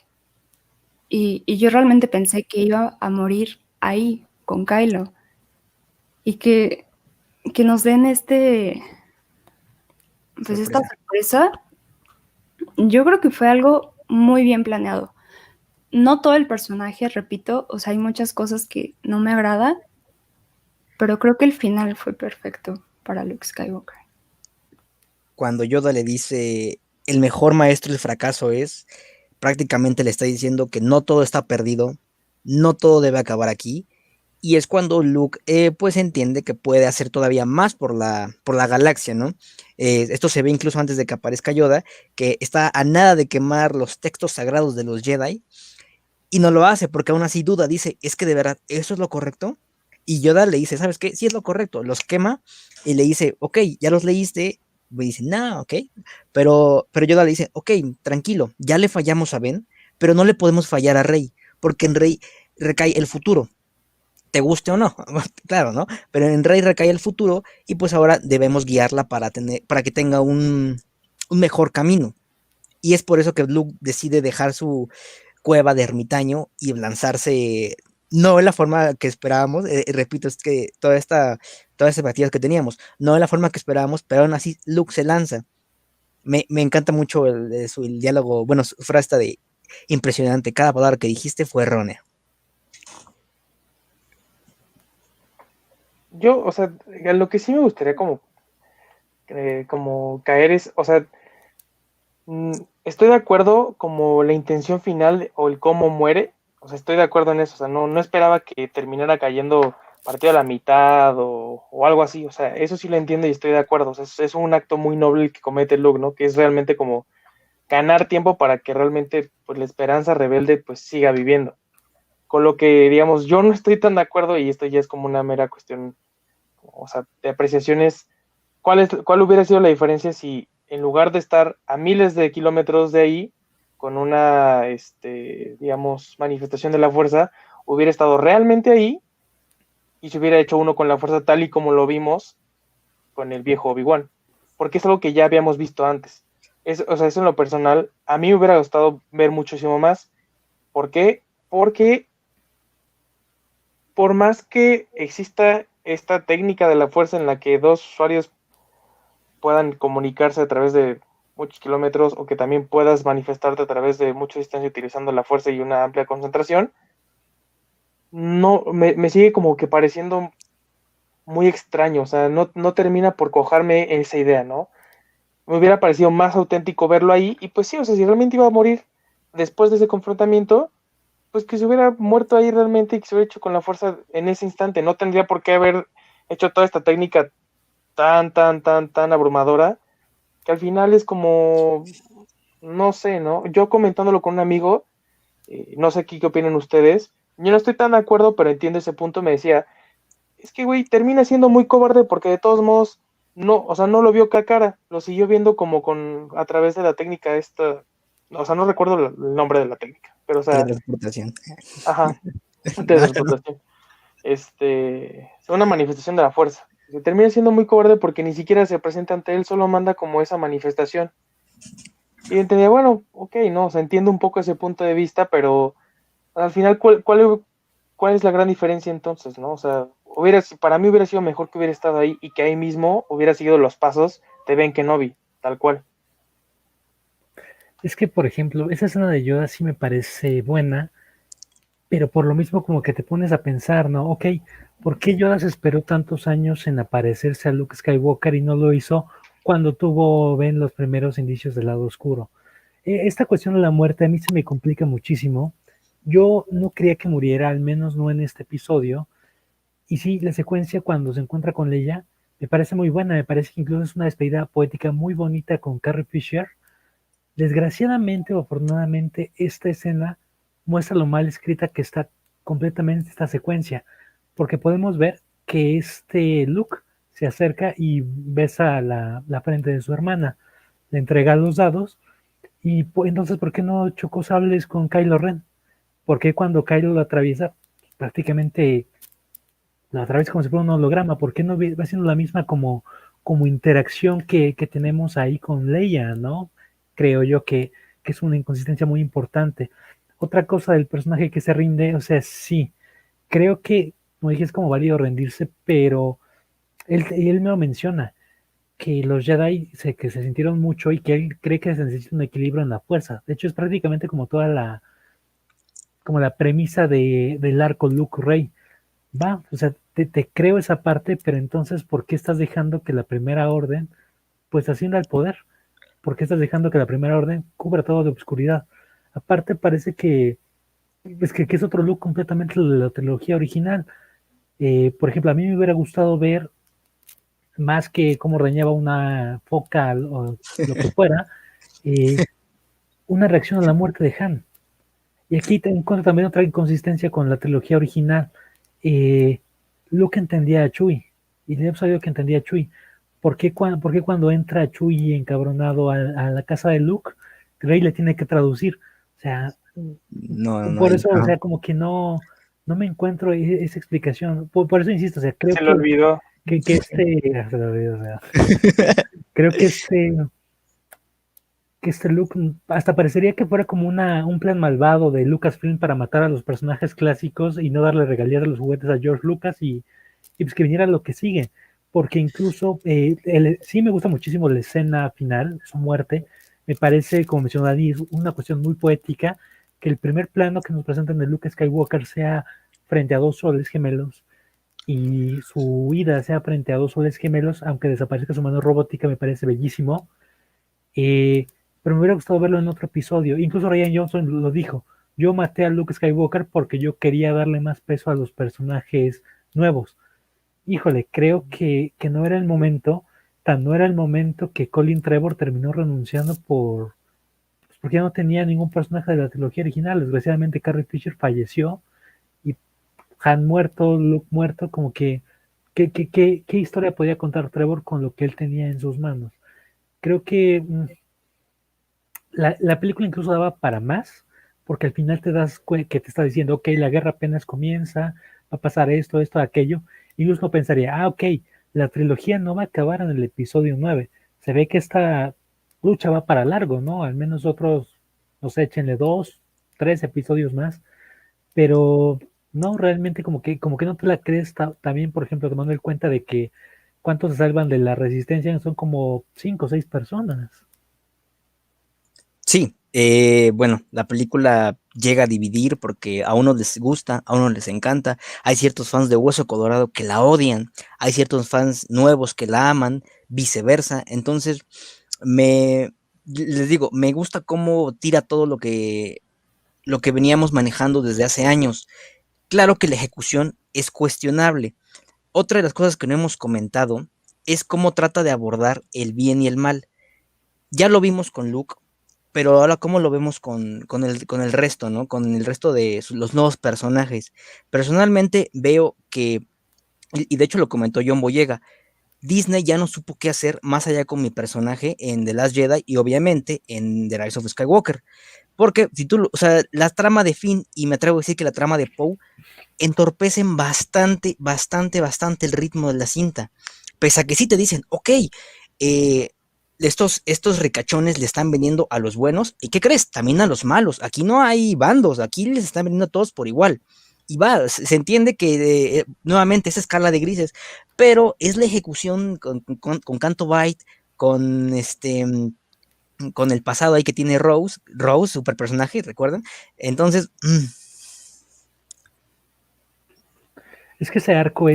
Y yo realmente pensé que iba a morir ahí con Kylo y que nos den pues esta Sorpresa. sorpresa, yo creo que fue algo muy bien planeado. No todo el personaje, repito, o sea, hay muchas cosas que no me agrada, pero creo que el final fue perfecto para Luke Skywalker. Cuando Yoda le dice, el mejor maestro del fracaso es, prácticamente le está diciendo que no todo está perdido, no todo debe acabar aquí. Y es cuando Luke pues entiende que puede hacer todavía más por la galaxia, ¿no? Esto se ve incluso antes de que aparezca Yoda, que está a nada de quemar los textos sagrados de los Jedi, y no lo hace porque aún así duda, dice, ¿es que de verdad eso es lo correcto? Y Yoda le dice, ¿sabes qué? Sí es lo correcto, los quema y le dice, ok, ya los leíste. Me dice, no, ok, pero Yoda le dice, ok, tranquilo, ya le fallamos a Ben, pero no le podemos fallar a Rey, porque en Rey recae el futuro, te guste o no, claro, ¿no? Pero en Rey recae el futuro y pues ahora debemos guiarla para que tenga un mejor camino. Y es por eso que Luke decide dejar su cueva de ermitaño y lanzarse, no de la forma que esperábamos, repito, es que todas estas partidas que teníamos, no de la forma que esperábamos, pero aún así Luke se lanza. Me encanta mucho el diálogo, bueno, su frase de impresionante, cada palabra que dijiste fue errónea. Yo, o sea, lo que sí me gustaría como caer es, o sea, estoy de acuerdo como la intención final o el cómo muere, o sea, estoy de acuerdo en eso, o sea, no esperaba que terminara cayendo partido a la mitad o algo así, o sea, eso sí lo entiendo y estoy de acuerdo, o sea, es un acto muy noble el que comete Luke, ¿no? Que es realmente como ganar tiempo para que realmente pues la esperanza rebelde pues siga viviendo. Con lo que, digamos, yo no estoy tan de acuerdo y esto ya es como una mera cuestión, o sea, de apreciaciones. ¿Cuál hubiera sido la diferencia si en lugar de estar a miles de kilómetros de ahí, con una, digamos, manifestación de la fuerza, hubiera estado realmente ahí y se hubiera hecho uno con la fuerza tal y como lo vimos con el viejo Obi-Wan? Porque es algo que ya habíamos visto antes. O sea, eso en lo personal, a mí me hubiera gustado ver muchísimo más. ¿Por qué? Porque por más que exista esta técnica de la fuerza en la que dos usuarios puedan comunicarse a través de muchos kilómetros o que también puedas manifestarte a través de mucha distancia utilizando la fuerza y una amplia concentración, no me sigue como que pareciendo muy extraño, o sea, no termina por cojarme esa idea, ¿no? Me hubiera parecido más auténtico verlo ahí y pues sí, o sea, si realmente iba a morir después de ese confrontamiento, pues que se hubiera muerto ahí realmente y que se hubiera hecho con la fuerza en ese instante, no tendría por qué haber hecho toda esta técnica tan abrumadora, que al final es como, no sé, ¿no? Yo comentándolo con un amigo, no sé qué opinan ustedes, yo no estoy tan de acuerdo, pero entiendo ese punto, me decía, es que, güey, termina siendo muy cobarde porque de todos modos, no, o sea, no lo vio cara, lo siguió viendo como a través de la técnica esta, o sea, no recuerdo el nombre de la técnica, pero o sea, Teletransportación. ajá, No, no, no. teletransportación, una manifestación de la fuerza. Se termina siendo muy cobarde porque ni siquiera se presenta ante él, solo manda como esa manifestación. Y entendía, bueno, ok, no, o sea, entiendo un poco ese punto de vista, pero al final, ¿cuál es la gran diferencia entonces, no? O sea, para mí hubiera sido mejor que hubiera estado ahí y que ahí mismo hubiera seguido los pasos de Ben Kenobi, tal cual. Es que, por ejemplo, esa escena de Yoda sí me parece buena, pero por lo mismo como que te pones a pensar, ¿no? Ok, ¿por qué Yoda se esperó tantos años en aparecerse a Luke Skywalker y no lo hizo cuando tuvo Ben los primeros indicios del lado oscuro? Esta cuestión de la muerte a mí se me complica muchísimo. Yo no quería que muriera, al menos no en este episodio. Y sí, la secuencia cuando se encuentra con Leia me parece muy buena, me parece que incluso es una despedida poética muy bonita con Carrie Fisher. Desgraciadamente o afortunadamente, esta escena muestra lo mal escrita que está completamente esta secuencia, porque podemos ver que Luke se acerca y besa la frente de su hermana, le entrega los dados, y entonces, ¿por qué no chocó sables con Kylo Ren? ¿Por qué cuando Kylo lo atraviesa, prácticamente lo atraviesa como si fuera un holograma? ¿Por qué no va haciendo la misma como interacción que tenemos ahí con Leia, ¿no? Creo yo que es una inconsistencia muy importante. Otra cosa del personaje que se rinde, o sea, sí, creo que, como dije, es como válido rendirse, pero él me lo menciona, que los Jedi que se sintieron mucho y que él cree que se necesita un equilibrio en la fuerza. De hecho, es prácticamente como toda como la premisa del arco Luke Rey. Va, o sea, te creo esa parte, pero entonces, ¿por qué estás dejando que la Primera Orden pues ascienda al poder? ¿Por qué estás dejando que la Primera Orden cubra todo de oscuridad? Aparte, parece que es otro look completamente de la trilogía original. Por ejemplo, a mí me hubiera gustado ver más que cómo reñaba una foca o lo que fuera, una reacción a la muerte de Han. Y aquí te encuentro también otra inconsistencia con la trilogía original. Luke entendía a Chewie, y le he sabido que entendía a Chewie. ¿Por qué cuando entra Chewie encabronado a la casa de Luke, Rey le tiene que traducir? O sea, por eso, o sea, como que no me encuentro esa explicación. Por eso insisto, o sea, creo Se le olvidó. que se lo olvidó, o sea, creo que Luke hasta parecería que fuera como un plan malvado de Lucasfilm para matar a los personajes clásicos y no darle regalías de los juguetes a George Lucas y pues que viniera lo que sigue, porque incluso sí me gusta muchísimo la escena final, su muerte, me parece, como mencionó Dani, una cuestión muy poética, que el primer plano que nos presentan de Luke Skywalker sea frente a dos soles gemelos y su huida sea frente a dos soles gemelos, aunque desaparezca su mano robótica, me parece bellísimo. Pero me hubiera gustado verlo en otro episodio. Incluso Rian Johnson lo dijo, yo maté a Luke Skywalker porque yo quería darle más peso a los personajes nuevos. Híjole, creo que no era el momento, no era el momento que Colin Trevor terminó renunciando porque ya no tenía ningún personaje de la trilogía original. Desgraciadamente Carrie Fisher falleció y Han muerto, Luke muerto, como que ¿qué historia podía contar Trevor con lo que él tenía en sus manos? Creo que la película incluso daba para más, porque al final te das cuenta que te está diciendo, ok, la guerra apenas comienza, va a pasar esto, aquello, y uno pensaría, ok, la trilogía no va a acabar en el episodio 9, se ve que esta lucha va para largo, ¿no? Al menos otros, no sé, échenle 2, 3 episodios más, pero no, realmente como que no te la crees también, por ejemplo, tomando en cuenta de que cuántos se salvan de la resistencia, son como 5 o 6 personas. Sí, bueno, la película llega a dividir porque a unos les gusta, a unos les encanta. Hay ciertos fans de Hueso Colorado que la odian, hay ciertos fans nuevos que la aman, viceversa. Entonces, les digo, me gusta cómo tira todo lo que veníamos manejando desde hace años. Claro que la ejecución es cuestionable. Otra de las cosas que no hemos comentado es cómo trata de abordar el bien y el mal. Ya lo vimos con Luke, pero ahora cómo lo vemos con el resto, ¿no? Con el resto de los nuevos personajes. Personalmente veo que, y de hecho lo comentó John Boyega, Disney ya no supo qué hacer más allá con mi personaje en The Last Jedi y obviamente en The Rise of Skywalker. Porque si tú, o sea, la trama de Finn y me atrevo a decir que la trama de Poe entorpecen bastante el ritmo de la cinta. Pese a que sí te dicen, ok, estos ricachones le están vendiendo a los buenos, ¿y qué crees? También a los malos. Aquí no hay bandos, aquí les están vendiendo a todos por igual. Y va, se entiende que nuevamente esa escala de grises, pero es la ejecución con Canto Bight, con con el pasado ahí que tiene Rose, super personaje, ¿recuerdan? Entonces, Es que ese arco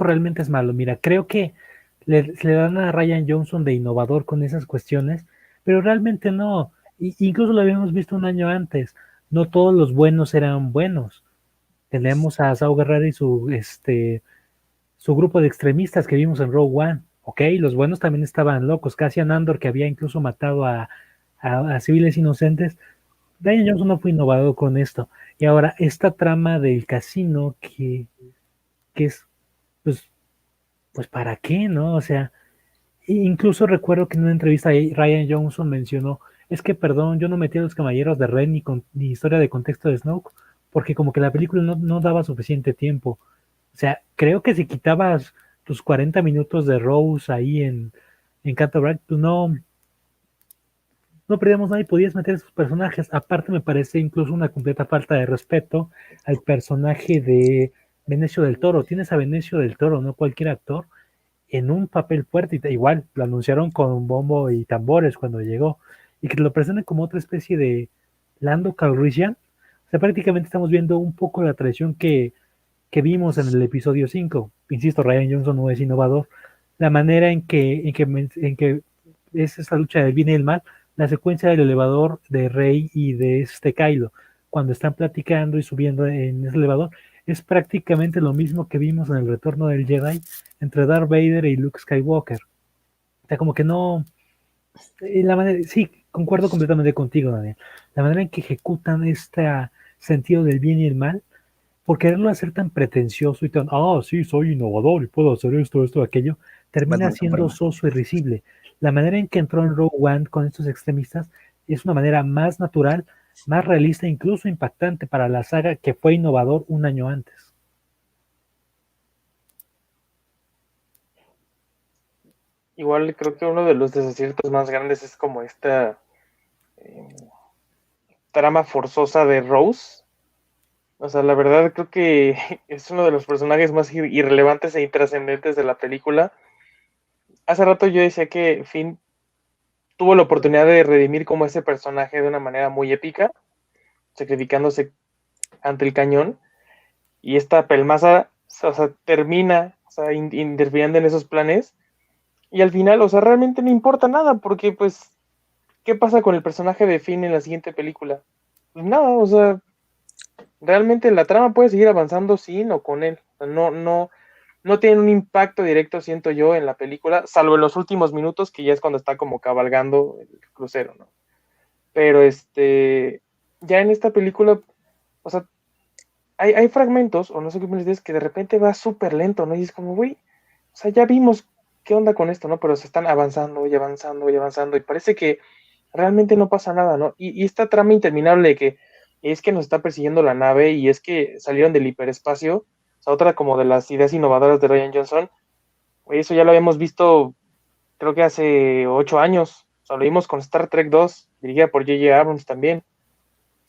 realmente es malo. Mira, creo que le dan a Rian Johnson de innovador con esas cuestiones, pero realmente no. Incluso lo habíamos visto un año antes. No todos los buenos eran buenos. Tenemos a Saw Gerrera y su grupo de extremistas que vimos en Rogue One. Ok, los buenos también estaban locos. Cassian Andor, que había incluso matado a civiles inocentes. Rian Johnson no fue innovador con esto. Y ahora, esta trama del casino que es pues ¿para qué, no? O sea, incluso recuerdo que en una entrevista ahí Ryan Johnson mencionó, es que perdón, yo no metí a los caballeros de Ren ni historia de contexto de Snoke, porque como que la película no daba suficiente tiempo. O sea, creo que si quitabas tus 40 minutos de Rose ahí en Canterbury, pues no perdíamos nada y podías meter a sus personajes. Aparte, me parece incluso una completa falta de respeto al personaje de Benicio del Toro. Tienes a Benicio del Toro, no cualquier actor, en un papel fuerte. Igual, lo anunciaron con bombo y tambores cuando llegó. Y que te lo presenten como otra especie de Lando Calrissian. O sea, prácticamente estamos viendo un poco la traición que vimos en el episodio 5. Insisto, Ryan Johnson no es innovador. La manera en que es esa lucha del bien y el mal, la secuencia del elevador de Rey y de Kylo, cuando están platicando y subiendo en ese elevador, es prácticamente lo mismo que vimos en el Retorno del Jedi entre Darth Vader y Luke Skywalker. O sea, como que no... sí, concuerdo completamente contigo, Daniel. La manera en que ejecutan este sentido del bien y el mal, por quererlo hacer tan pretencioso y tan, sí, soy innovador y puedo hacer esto, aquello, termina Batman siendo Superman. soso y risible. La manera en que entró en Rogue One con estos extremistas es una manera más natural, más realista, incluso impactante para la saga que fue innovador un año antes. Igual creo que uno de los desaciertos más grandes es como esta trama forzosa de Rose. O sea, la verdad creo que es uno de los personajes más irrelevantes e intrascendentes de la película. Hace rato yo decía que Finn tuvo la oportunidad de redimir como ese personaje de una manera muy épica, sacrificándose ante el cañón, y esta pelmaza, o sea, termina, o sea, interfiriendo en esos planes, y al final, o sea, realmente no importa nada, porque pues, ¿qué pasa con el personaje de Finn en la siguiente película? Pues nada, o sea, realmente la trama puede seguir avanzando sin o con él. O sea, no tiene un impacto directo, siento yo, en la película, salvo en los últimos minutos, que ya es cuando está como cabalgando el crucero, ¿no? Pero ya en esta película, o sea, hay fragmentos, o no sé qué me dices, que de repente va súper lento, ¿no? Y es como, güey, o sea, ya vimos qué onda con esto, ¿no? Pero se están avanzando y avanzando y avanzando, y parece que realmente no pasa nada, ¿no? Y esta trama interminable de que es que nos está persiguiendo la nave y es que salieron del hiperespacio, o sea, otra como de las ideas innovadoras de Ryan Johnson, güey, eso ya lo habíamos visto, creo que hace 8 años, o sea, lo vimos con Star Trek 2, dirigida por J.J. Abrams también.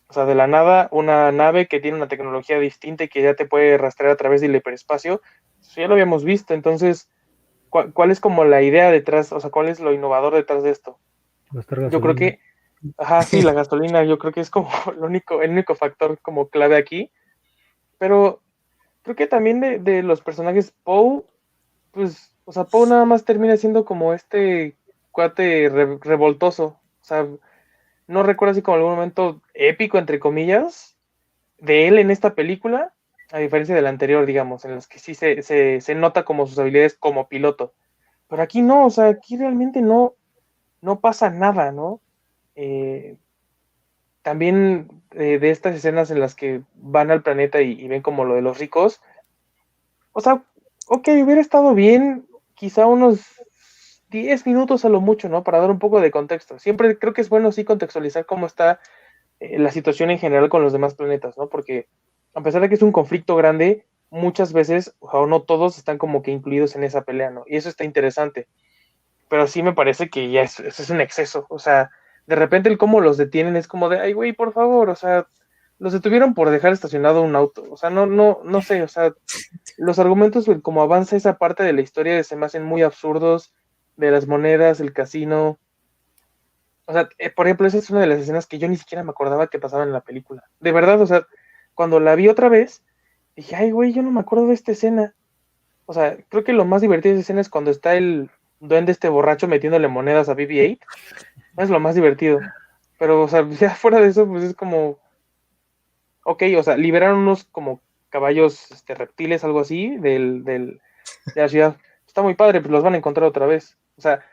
O sea, de la nada, una nave que tiene una tecnología distinta y que ya te puede rastrear a través del hiperespacio, eso ya lo habíamos visto. Entonces, ¿cuál es como la idea detrás? O sea, ¿cuál es lo innovador detrás de esto? Yo creo que, sí, la gasolina, yo creo que es como el único factor como clave aquí. Pero creo que también de los personajes Poe, pues, o sea, Poe nada más termina siendo como este cuate revoltoso. O sea, no recuerdo así como algún momento épico, entre comillas, de él en esta película, a diferencia del anterior, digamos, en los que sí se nota como sus habilidades como piloto. Pero aquí no, o sea, aquí realmente no pasa nada, ¿no? También de estas escenas en las que van al planeta y ven como lo de los ricos, o sea, ok, hubiera estado bien quizá unos 10 minutos a lo mucho, ¿no? Para dar un poco de contexto. Siempre creo que es bueno sí contextualizar cómo está la situación en general con los demás planetas, ¿no? Porque a pesar de que es un conflicto grande, muchas veces, o no todos, están como que incluidos en esa pelea, ¿no? Y eso está interesante. Pero sí me parece que ya eso es un exceso. O sea, de repente el cómo los detienen es como de, ay, güey, por favor, o sea, los detuvieron por dejar estacionado un auto. O sea, no sé, o sea, los argumentos, como avanza esa parte de la historia, se me hacen muy absurdos, de las monedas, el casino. O sea, por ejemplo, esa es una de las escenas que yo ni siquiera me acordaba que pasaban en la película. De verdad, o sea, cuando la vi otra vez, dije, ay, güey, yo no me acuerdo de esta escena. O sea, creo que lo más divertido de esa escena es cuando está el duende borracho metiéndole monedas a BB-8. Es lo más divertido. Pero, o sea, ya fuera de eso, pues es como, ok, o sea, liberaron unos como caballos reptiles, algo así, de la ciudad. Está muy padre, pues los van a encontrar otra vez. O sea,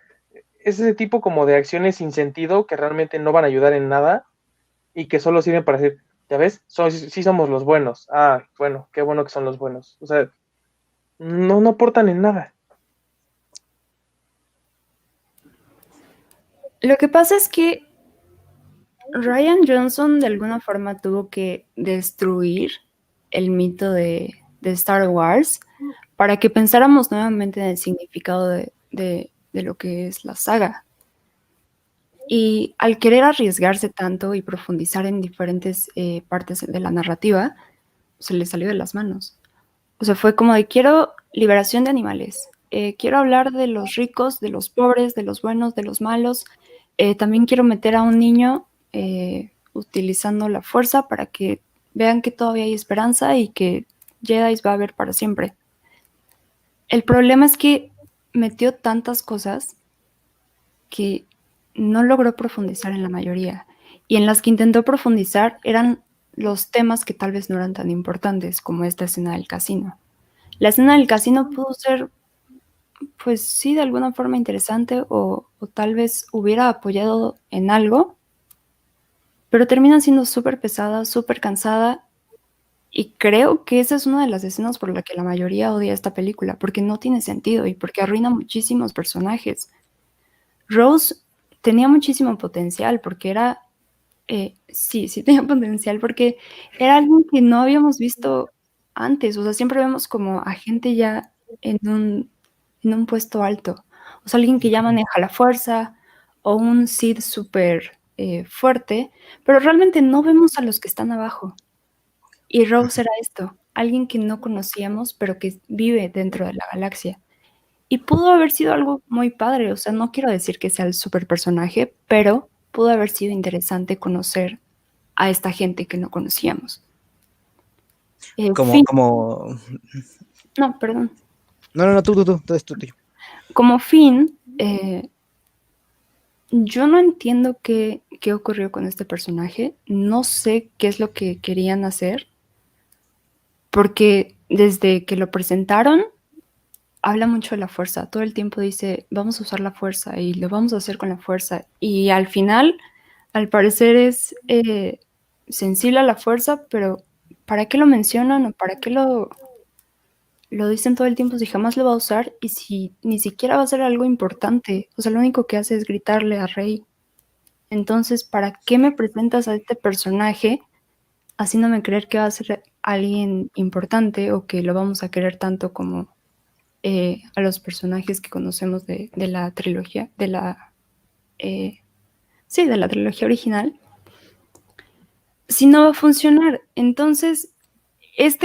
es ese tipo como de acciones sin sentido que realmente no van a ayudar en nada y que solo sirven para decir, ya ves, sí somos los buenos. Ah, bueno, qué bueno que son los buenos. O sea, no aportan en nada. Lo que pasa es que Ryan Johnson de alguna forma tuvo que destruir el mito de Star Wars para que pensáramos nuevamente en el significado de lo que es la saga. Y al querer arriesgarse tanto y profundizar en diferentes partes de la narrativa, se le salió de las manos. O sea, fue como de quiero liberación de animales, quiero hablar de los ricos, de los pobres, de los buenos, de los malos. También quiero meter a un niño utilizando la fuerza para que vean que todavía hay esperanza y que Jedi va a haber para siempre. El problema es que metió tantas cosas que no logró profundizar en la mayoría. Y en las que intentó profundizar eran los temas que tal vez no eran tan importantes como esta escena del casino. La escena del casino pudo ser, pues sí, de alguna forma interesante o tal vez hubiera apoyado en algo, pero termina siendo súper pesada, súper cansada y creo que esa es una de las escenas por la que la mayoría odia esta película, porque no tiene sentido y porque arruina muchísimos personajes. Rose tenía muchísimo potencial porque era, sí tenía potencial porque era alguien que no habíamos visto antes, o sea, siempre vemos como a gente ya en un puesto alto, o sea, alguien que ya maneja la fuerza o un Sith súper fuerte, pero realmente no vemos a los que están abajo. Y Rose era esto, alguien que no conocíamos, pero que vive dentro de la galaxia. Y pudo haber sido algo muy padre, o sea, no quiero decir que sea el super personaje, pero pudo haber sido interesante conocer a esta gente que no conocíamos. No, perdón. No, todo esto tuyo. Como Finn, yo no entiendo qué ocurrió con este personaje, no sé qué es lo que querían hacer, porque desde que lo presentaron, habla mucho de la fuerza, todo el tiempo dice, vamos a usar la fuerza y lo vamos a hacer con la fuerza. Y al final, al parecer es sensible a la fuerza, pero ¿para qué lo mencionan o para qué lo dicen todo el tiempo si jamás lo va a usar y si ni siquiera va a ser algo importante? O sea, lo único que hace es gritarle a Rey. Entonces, ¿para qué me presentas a este personaje haciéndome creer que va a ser alguien importante o que lo vamos a querer tanto como a los personajes que conocemos de la trilogía, de la trilogía original, si no va a funcionar? Entonces,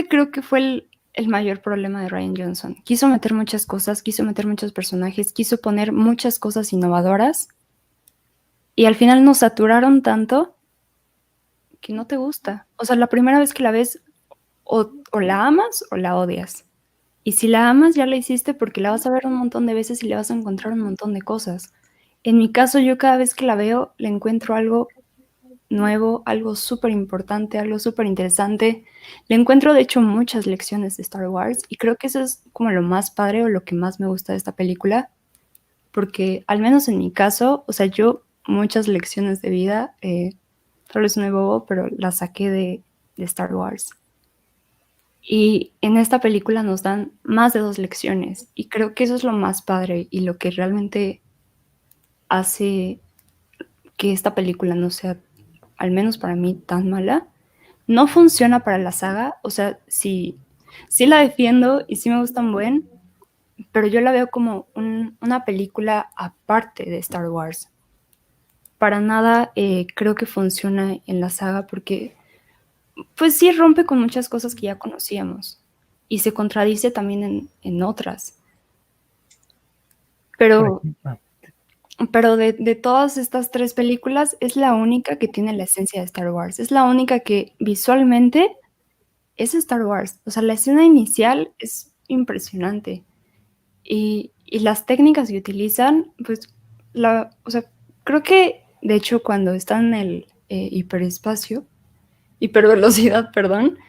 creo que fue el mayor problema de Ryan Johnson. Quiso meter muchas cosas, quiso meter muchos personajes, quiso poner muchas cosas innovadoras y al final nos saturaron tanto que no te gusta. O sea, la primera vez que la ves o la amas o la odias. Y si la amas, ya la hiciste porque la vas a ver un montón de veces y le vas a encontrar un montón de cosas. En mi caso, yo cada vez que la veo, le encuentro algo nuevo, algo súper importante, algo súper interesante. Le encuentro, de hecho, muchas lecciones de Star Wars y creo que eso es como lo más padre o lo que más me gusta de esta película, porque al menos en mi caso, o sea, yo muchas lecciones de vida, tal vez no bobo, pero las saqué de Star Wars. Y en esta película nos dan más de 2 lecciones y creo que eso es lo más padre y lo que realmente hace que esta película no sea, al menos para mí, tan mala. No funciona para la saga, o sea, sí la defiendo y sí me gusta un buen, pero yo la veo como una película aparte de Star Wars. Para nada creo que funciona en la saga porque pues sí rompe con muchas cosas que ya conocíamos y se contradice también en otras. Pero de todas estas 3 películas es la única que tiene la esencia de Star Wars. Es la única que visualmente es Star Wars. O sea, la escena inicial es impresionante. Y las técnicas que utilizan, pues, o sea, creo que, de hecho, cuando están en el hipervelocidad, perdón,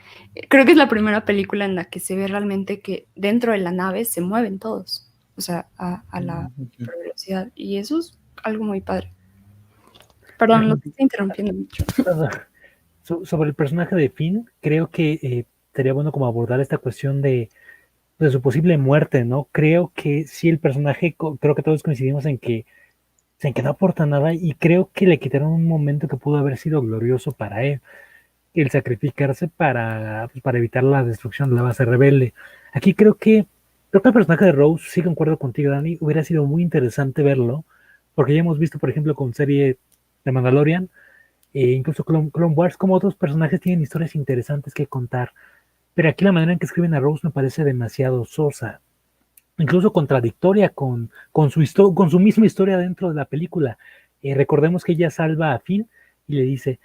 creo que es la primera película en la que se ve realmente que dentro de la nave se mueven todos. O sea, a la hipervelocidad. Y eso es algo muy padre. Perdón, no te estoy interrumpiendo mucho. Sobre el personaje de Finn, creo que sería bueno como abordar esta cuestión de su posible muerte, ¿no? Creo que sí, el personaje, creo que todos coincidimos en que en que no aporta nada y creo que le quitaron un momento que pudo haber sido glorioso para él, el sacrificarse para evitar la destrucción de la base rebelde. Aquí creo que el personaje de Rose, sí concuerdo contigo, Dani, hubiera sido muy interesante verlo, porque ya hemos visto, por ejemplo, con serie de Mandalorian, e incluso Clone Wars, como otros personajes tienen historias interesantes que contar, pero aquí la manera en que escriben a Rose me parece demasiado sosa, incluso contradictoria con su misma historia dentro de la película. Recordemos que ella salva a Finn y le dice,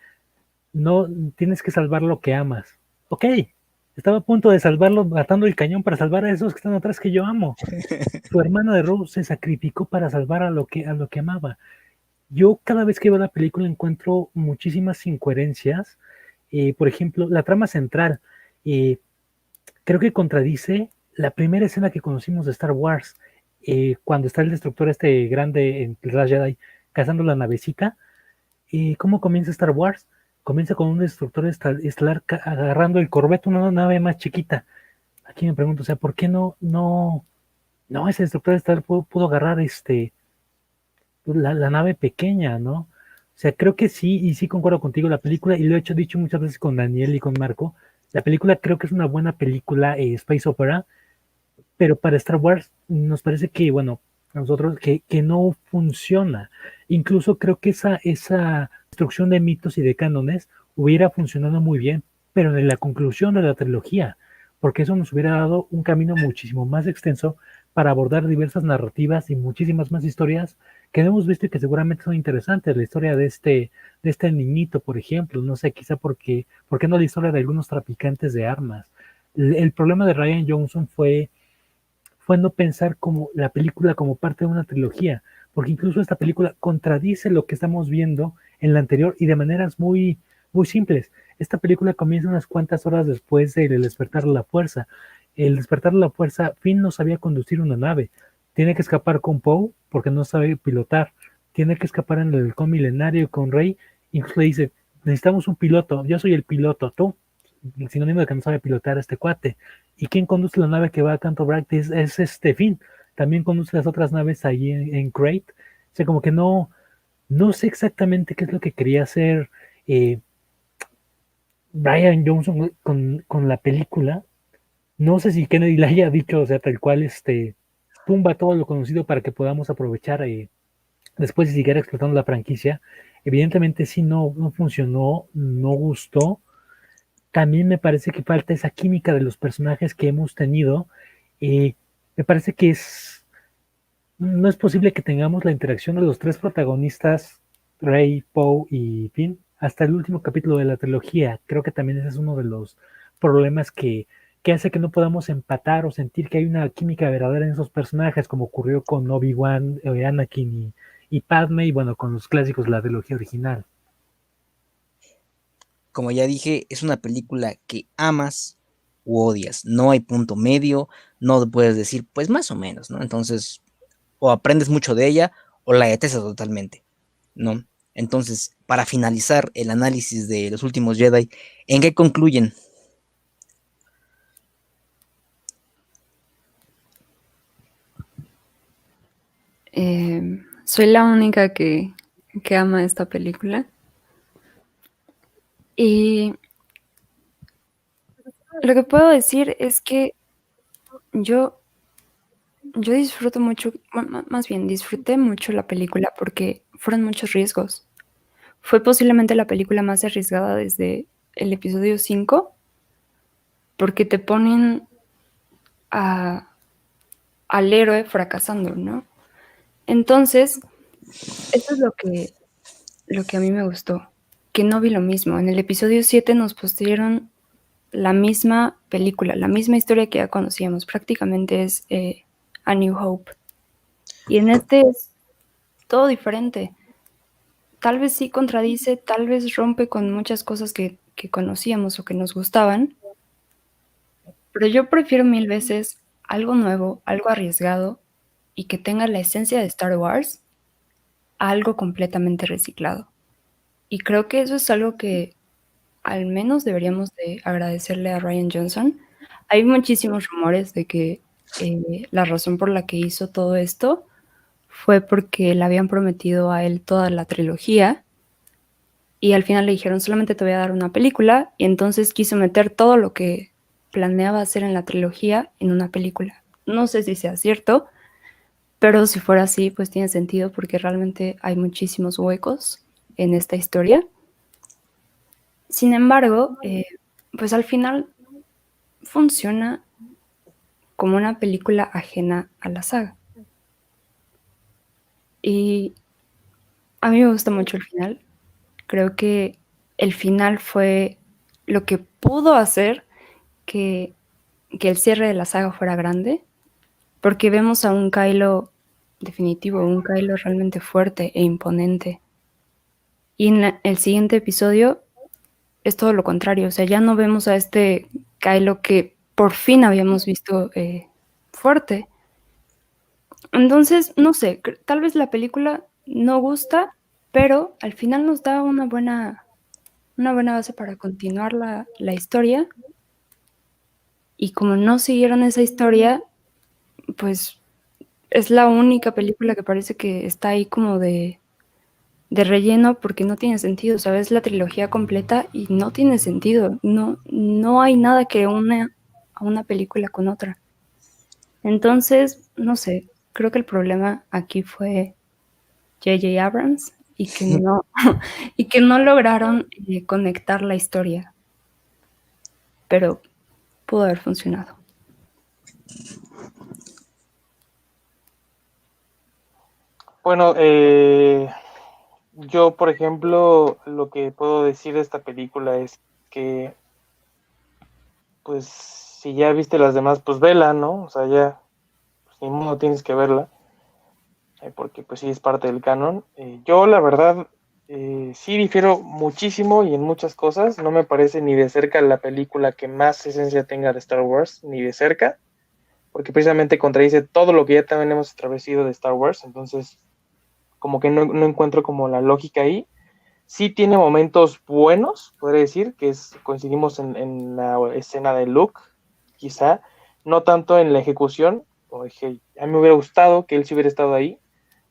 no, tienes que salvar lo que amas. Ok, estaba a punto de salvarlo matando el cañón para salvar a esos que están atrás que yo amo. Su hermana de Rose se sacrificó para salvar a lo que amaba. Yo cada vez que veo la película encuentro muchísimas incoherencias. Por ejemplo, la trama central eh, creo que contradice la primera escena que conocimos de Star Wars, cuando está el destructor este grande en el Last Jedi cazando la navecita. ¿Cómo comienza Star Wars? Comienza con un destructor estelar agarrando el Corvette, una nave más chiquita. Aquí me pregunto, o sea, ¿por qué no ese destructor estelar pudo agarrar la nave pequeña, ¿no? O sea, creo que sí, y sí concuerdo contigo, la película, y lo he dicho muchas veces con Daniel y con Marco, la película creo que es una buena película, Space Opera, pero para Star Wars nos parece que, bueno, a nosotros que no funciona. Incluso creo que esa destrucción de mitos y de cánones hubiera funcionado muy bien, pero en la conclusión de la trilogía, porque eso nos hubiera dado un camino muchísimo más extenso para abordar diversas narrativas y muchísimas más historias que no hemos visto y que seguramente son interesantes. La historia de este niñito, por ejemplo, no sé, quizá ¿por qué no la historia de algunos traficantes de armas? El problema de Ryan Johnson fue no pensar como la película como parte de una trilogía, porque incluso esta película contradice lo que estamos viendo en la anterior y de maneras muy simples. Esta película comienza unas cuantas horas después del despertar de la fuerza. El despertar de la fuerza, Finn no sabía conducir una nave. Tiene que escapar con Poe porque no sabe pilotar. Tiene que escapar en el halcón milenario con Rey. Incluso le dice, necesitamos un piloto. Yo soy el piloto, tú. El sinónimo de que no sabe pilotar a este cuate. ¿Y quién conduce la nave que va a Canto Bright? Es este Finn. También conduce las otras naves allí en Crate. O sea, como que no sé exactamente qué es lo que quería hacer Brian Johnson con la película. No sé si Kennedy le haya dicho, o sea, tal cual, tumba todo lo conocido para que podamos aprovechar después de seguir explotando la franquicia. Evidentemente sí no funcionó, no gustó. También me parece que falta esa química de los personajes que hemos tenido. Me parece que no es posible que tengamos la interacción de los tres protagonistas, Rey, Poe y Finn, hasta el último capítulo de la trilogía. Creo que también ese es uno de los problemas que hace que no podamos empatar o sentir que hay una química verdadera en esos personajes, como ocurrió con Obi-Wan, Anakin y Padme, y bueno, con los clásicos de la trilogía original. Como ya dije, es una película que amas u odias. No hay punto medio, no puedes decir, pues más o menos, ¿no? Entonces, o aprendes mucho de ella o la detestas totalmente, ¿no? Entonces, para finalizar el análisis de Los Últimos Jedi, ¿en qué concluyen? Soy la única que ama esta película. Y lo que puedo decir es que yo disfruto mucho, más bien disfruté mucho la película porque fueron muchos riesgos. Fue posiblemente la película más arriesgada desde el episodio 5 porque te ponen al héroe fracasando, ¿no? Entonces, eso es lo que a mí me gustó, que no vi lo mismo. En el episodio 7 nos pusieron la misma película, la misma historia que ya conocíamos, prácticamente es A New Hope. Y en este es todo diferente. Tal vez sí contradice, tal vez rompe con muchas cosas que conocíamos o que nos gustaban, pero yo prefiero mil veces algo nuevo, algo arriesgado y que tenga la esencia de Star Wars a algo completamente reciclado. Y creo que eso es algo que al menos deberíamos de agradecerle a Ryan Johnson. Hay muchísimos rumores de que la razón por la que hizo todo esto fue porque le habían prometido a él toda la trilogía y al final le dijeron solamente te voy a dar una película y entonces quiso meter todo lo que planeaba hacer en la trilogía en una película. No sé si sea cierto, pero si fuera así, pues tiene sentido porque realmente hay muchísimos huecos en esta historia. Sin embargo, pues al final funciona como una película ajena a la saga. Y a mí me gusta mucho el final. Creo que el final fue lo que pudo hacer que el cierre de la saga fuera grande, porque vemos a un Kylo definitivo, un Kylo realmente fuerte e imponente. Y en el siguiente episodio es todo lo contrario, o sea, ya no vemos a este Kylo que por fin habíamos visto fuerte. Entonces, no sé, tal vez la película no gusta, pero al final nos da una buena base para continuar la historia. Y como no siguieron esa historia, pues es la única película que parece que está ahí como de relleno porque no tiene sentido, ¿sabes? La trilogía completa y no tiene sentido. No hay nada que une a una película con otra. Entonces, no sé, creo que el problema aquí fue J.J. Abrams y que no, y que no lograron conectar la historia, pero pudo haber funcionado. Bueno, yo, por ejemplo, lo que puedo decir de esta película es que, pues, si ya viste las demás, pues vela, ¿no? O sea, ya, pues, ni modo tienes que verla, porque pues sí es parte del canon. Yo, la verdad, sí difiero muchísimo y en muchas cosas. No me parece ni de cerca la película que más esencia tenga de Star Wars, ni de cerca, porque precisamente contradice todo lo que ya también hemos establecido de Star Wars, entonces como que no encuentro como la lógica ahí. Sí tiene momentos buenos, podría decir, que coincidimos en la escena de Luke, quizá, no tanto en la ejecución, como dije, a mí me hubiera gustado que él sí hubiera estado ahí,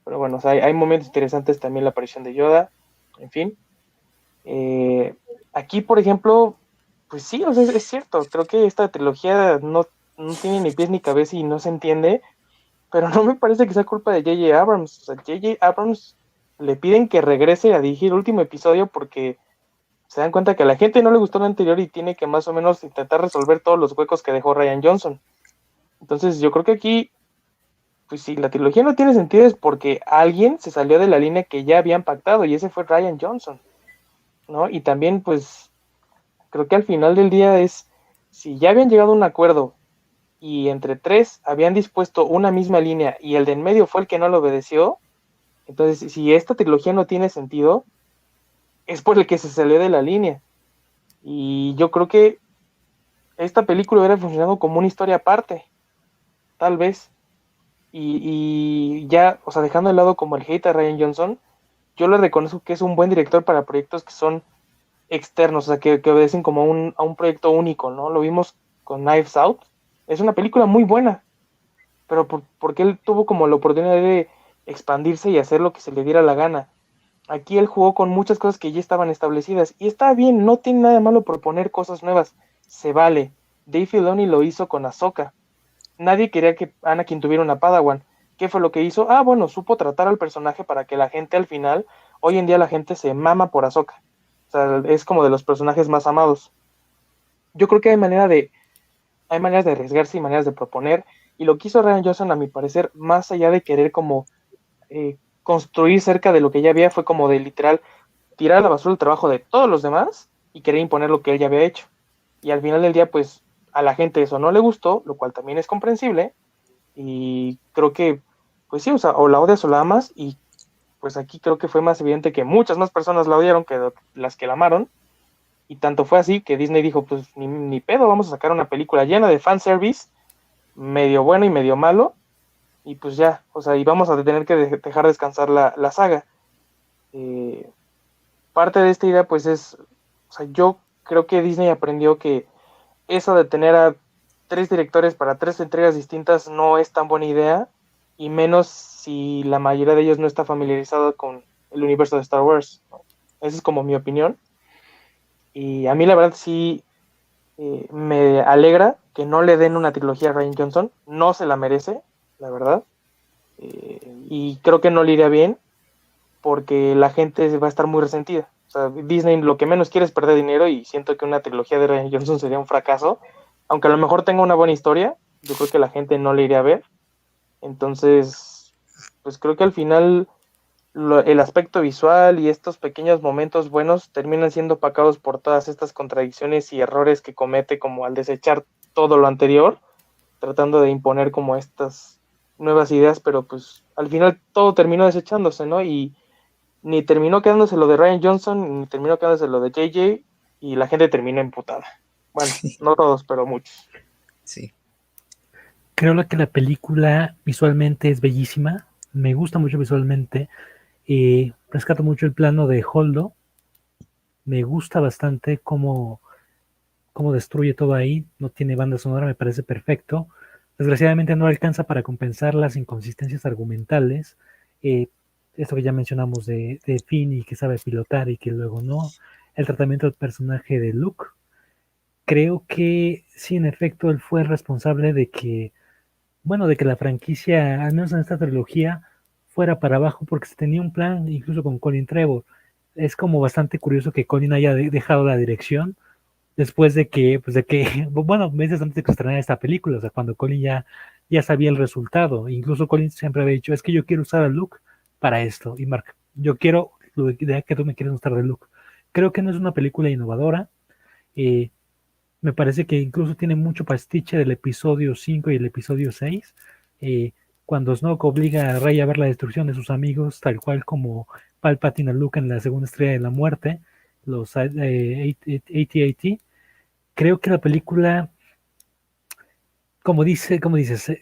pero bueno, o sea, hay momentos interesantes también la aparición de Yoda, en fin. Aquí, por ejemplo, pues sí, o sea, es cierto, creo que esta trilogía no tiene ni pies ni cabeza y no se entiende, pero no me parece que sea culpa de J.J. Abrams. O sea, J.J. Abrams le piden que regrese a dirigir el último episodio porque se dan cuenta que a la gente no le gustó lo anterior y tiene que más o menos intentar resolver todos los huecos que dejó Rian Johnson. Entonces yo creo que aquí, pues si la trilogía no tiene sentido es porque alguien se salió de la línea que ya habían pactado y ese fue Rian Johnson, ¿no? Y también pues creo que al final del día es, si ya habían llegado a un acuerdo y entre tres habían dispuesto una misma línea y el de en medio fue el que no lo obedeció, entonces si esta trilogía no tiene sentido, es por el que se salió de la línea. Y yo creo que esta película hubiera funcionado como una historia aparte, tal vez. Y ya, o sea, dejando de lado como el hate a Rian Johnson, yo le reconozco que es un buen director para proyectos que son externos, o sea, que obedecen como a un proyecto único, ¿no? Lo vimos con Knives Out. Es una película muy buena, pero porque él tuvo como la oportunidad de expandirse y hacer lo que se le diera la gana. Aquí él jugó con muchas cosas que ya estaban establecidas y está bien, no tiene nada de malo proponer cosas nuevas, se vale. Dave Filoni lo hizo con Ahsoka. Nadie quería que Anakin tuviera una Padawan. ¿Qué fue lo que hizo? Ah, bueno, supo tratar al personaje para que la gente al final, hoy en día la gente se mama por Ahsoka. O sea, es como de los personajes más amados. Yo creo que hay maneras de arriesgarse y maneras de proponer, y lo que hizo Rian Johnson, a mi parecer, más allá de querer como construir cerca de lo que ya había, fue como de literal tirar a la basura el trabajo de todos los demás y querer imponer lo que él ya había hecho. Y al final del día, pues a la gente eso no le gustó, lo cual también es comprensible, y creo que, pues sí, o la odias o la amas, y pues aquí creo que fue más evidente que muchas más personas la odiaron que las que la amaron, y tanto fue así que Disney dijo, pues ni pedo, vamos a sacar una película llena de fanservice, medio bueno y medio malo, y pues ya, o sea, y vamos a tener que dejar descansar la saga. Parte de esta idea, pues es, o sea, yo creo que Disney aprendió que eso de tener a tres directores para tres entregas distintas no es tan buena idea, y menos si la mayoría de ellos no está familiarizado con el universo de Star Wars, ¿no? Esa es como mi opinión. Y a mí la verdad sí me alegra que no le den una trilogía a Rian Johnson, no se la merece, la verdad. Y creo que no le iría bien porque la gente va a estar muy resentida. O sea, Disney lo que menos quiere es perder dinero y siento que una trilogía de Rian Johnson sería un fracaso. Aunque a lo mejor tenga una buena historia, yo creo que la gente no le iría a ver. Entonces, pues creo que al final el aspecto visual y estos pequeños momentos buenos terminan siendo opacados por todas estas contradicciones y errores que comete como al desechar todo lo anterior, tratando de imponer como estas nuevas ideas, pero pues al final todo terminó desechándose, ¿no? Y ni terminó quedándose lo de Rian Johnson, ni terminó quedándose lo de JJ, y la gente terminó emputada. Bueno, no todos, pero muchos. Sí. Creo que la película visualmente es bellísima, me gusta mucho visualmente, rescato mucho el plano de Holdo, me gusta bastante cómo destruye todo ahí, no tiene banda sonora, me parece perfecto. Desgraciadamente no alcanza para compensar las inconsistencias argumentales, esto que ya mencionamos de Finn y que sabe pilotar y que luego no, el tratamiento del personaje de Luke. Creo que sí, en efecto, él fue responsable de que, bueno, de que la franquicia, al menos en esta trilogía, fuera para abajo porque se tenía un plan incluso con Colin Trevorrow. Es como bastante curioso que Colin haya dejado la dirección después de que, bueno, meses antes de que estrenara esta película, o sea, cuando Colin ya sabía el resultado. Incluso Colin siempre había dicho, es que yo quiero usar a Luke para esto. Y Mark, yo quiero la idea que tú me quieres mostrar de Luke. Creo que no es una película innovadora. Eh, Me parece que incluso tiene mucho pastiche del episodio 5 y el episodio 6. Eh, Cuando Snoke obliga a Rey a ver la destrucción de sus amigos, tal cual como Palpatine a Luke en la segunda estrella de la muerte, los AT-AT. Creo que la película, como dice,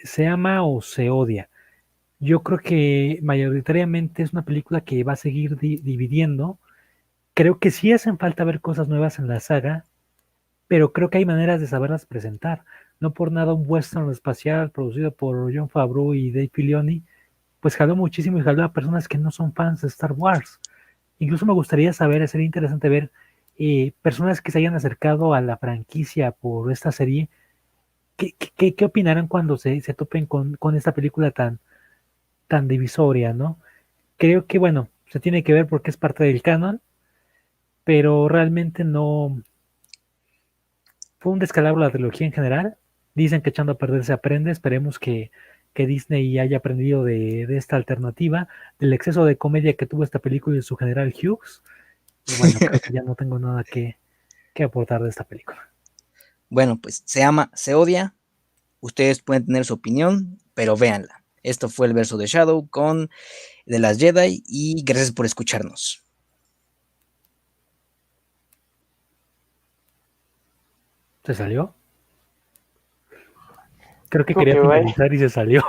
se ama o se odia. Yo creo que mayoritariamente es una película que va a seguir dividiendo. Creo que sí hacen falta ver cosas nuevas en la saga, pero creo que hay maneras de saberlas presentar. No por nada un western espacial producido por Jon Favreau y Dave Filoni, pues jaló muchísimo y jaló a personas que no son fans de Star Wars. Incluso me gustaría saber, sería interesante ver personas que se hayan acercado a la franquicia por esta serie, ¿qué opinarán cuando se topen con esta película tan divisoria, ¿no? Creo que, bueno, se tiene que ver porque es parte del canon, pero realmente no fue un descalabro la trilogía en general. Dicen que echando a perder se aprende. Esperemos que Disney haya aprendido de esta alternativa, del exceso de comedia que tuvo esta película y su general Hughes. Y bueno, creo que ya no tengo nada que aportar de esta película. Bueno, pues se ama, se odia. Ustedes pueden tener su opinión, pero véanla. Esto fue el verso de Shadow con de las Jedi y gracias por escucharnos. ¿Se salió? Creo que Dijo quería que bye. finalizar y se salió.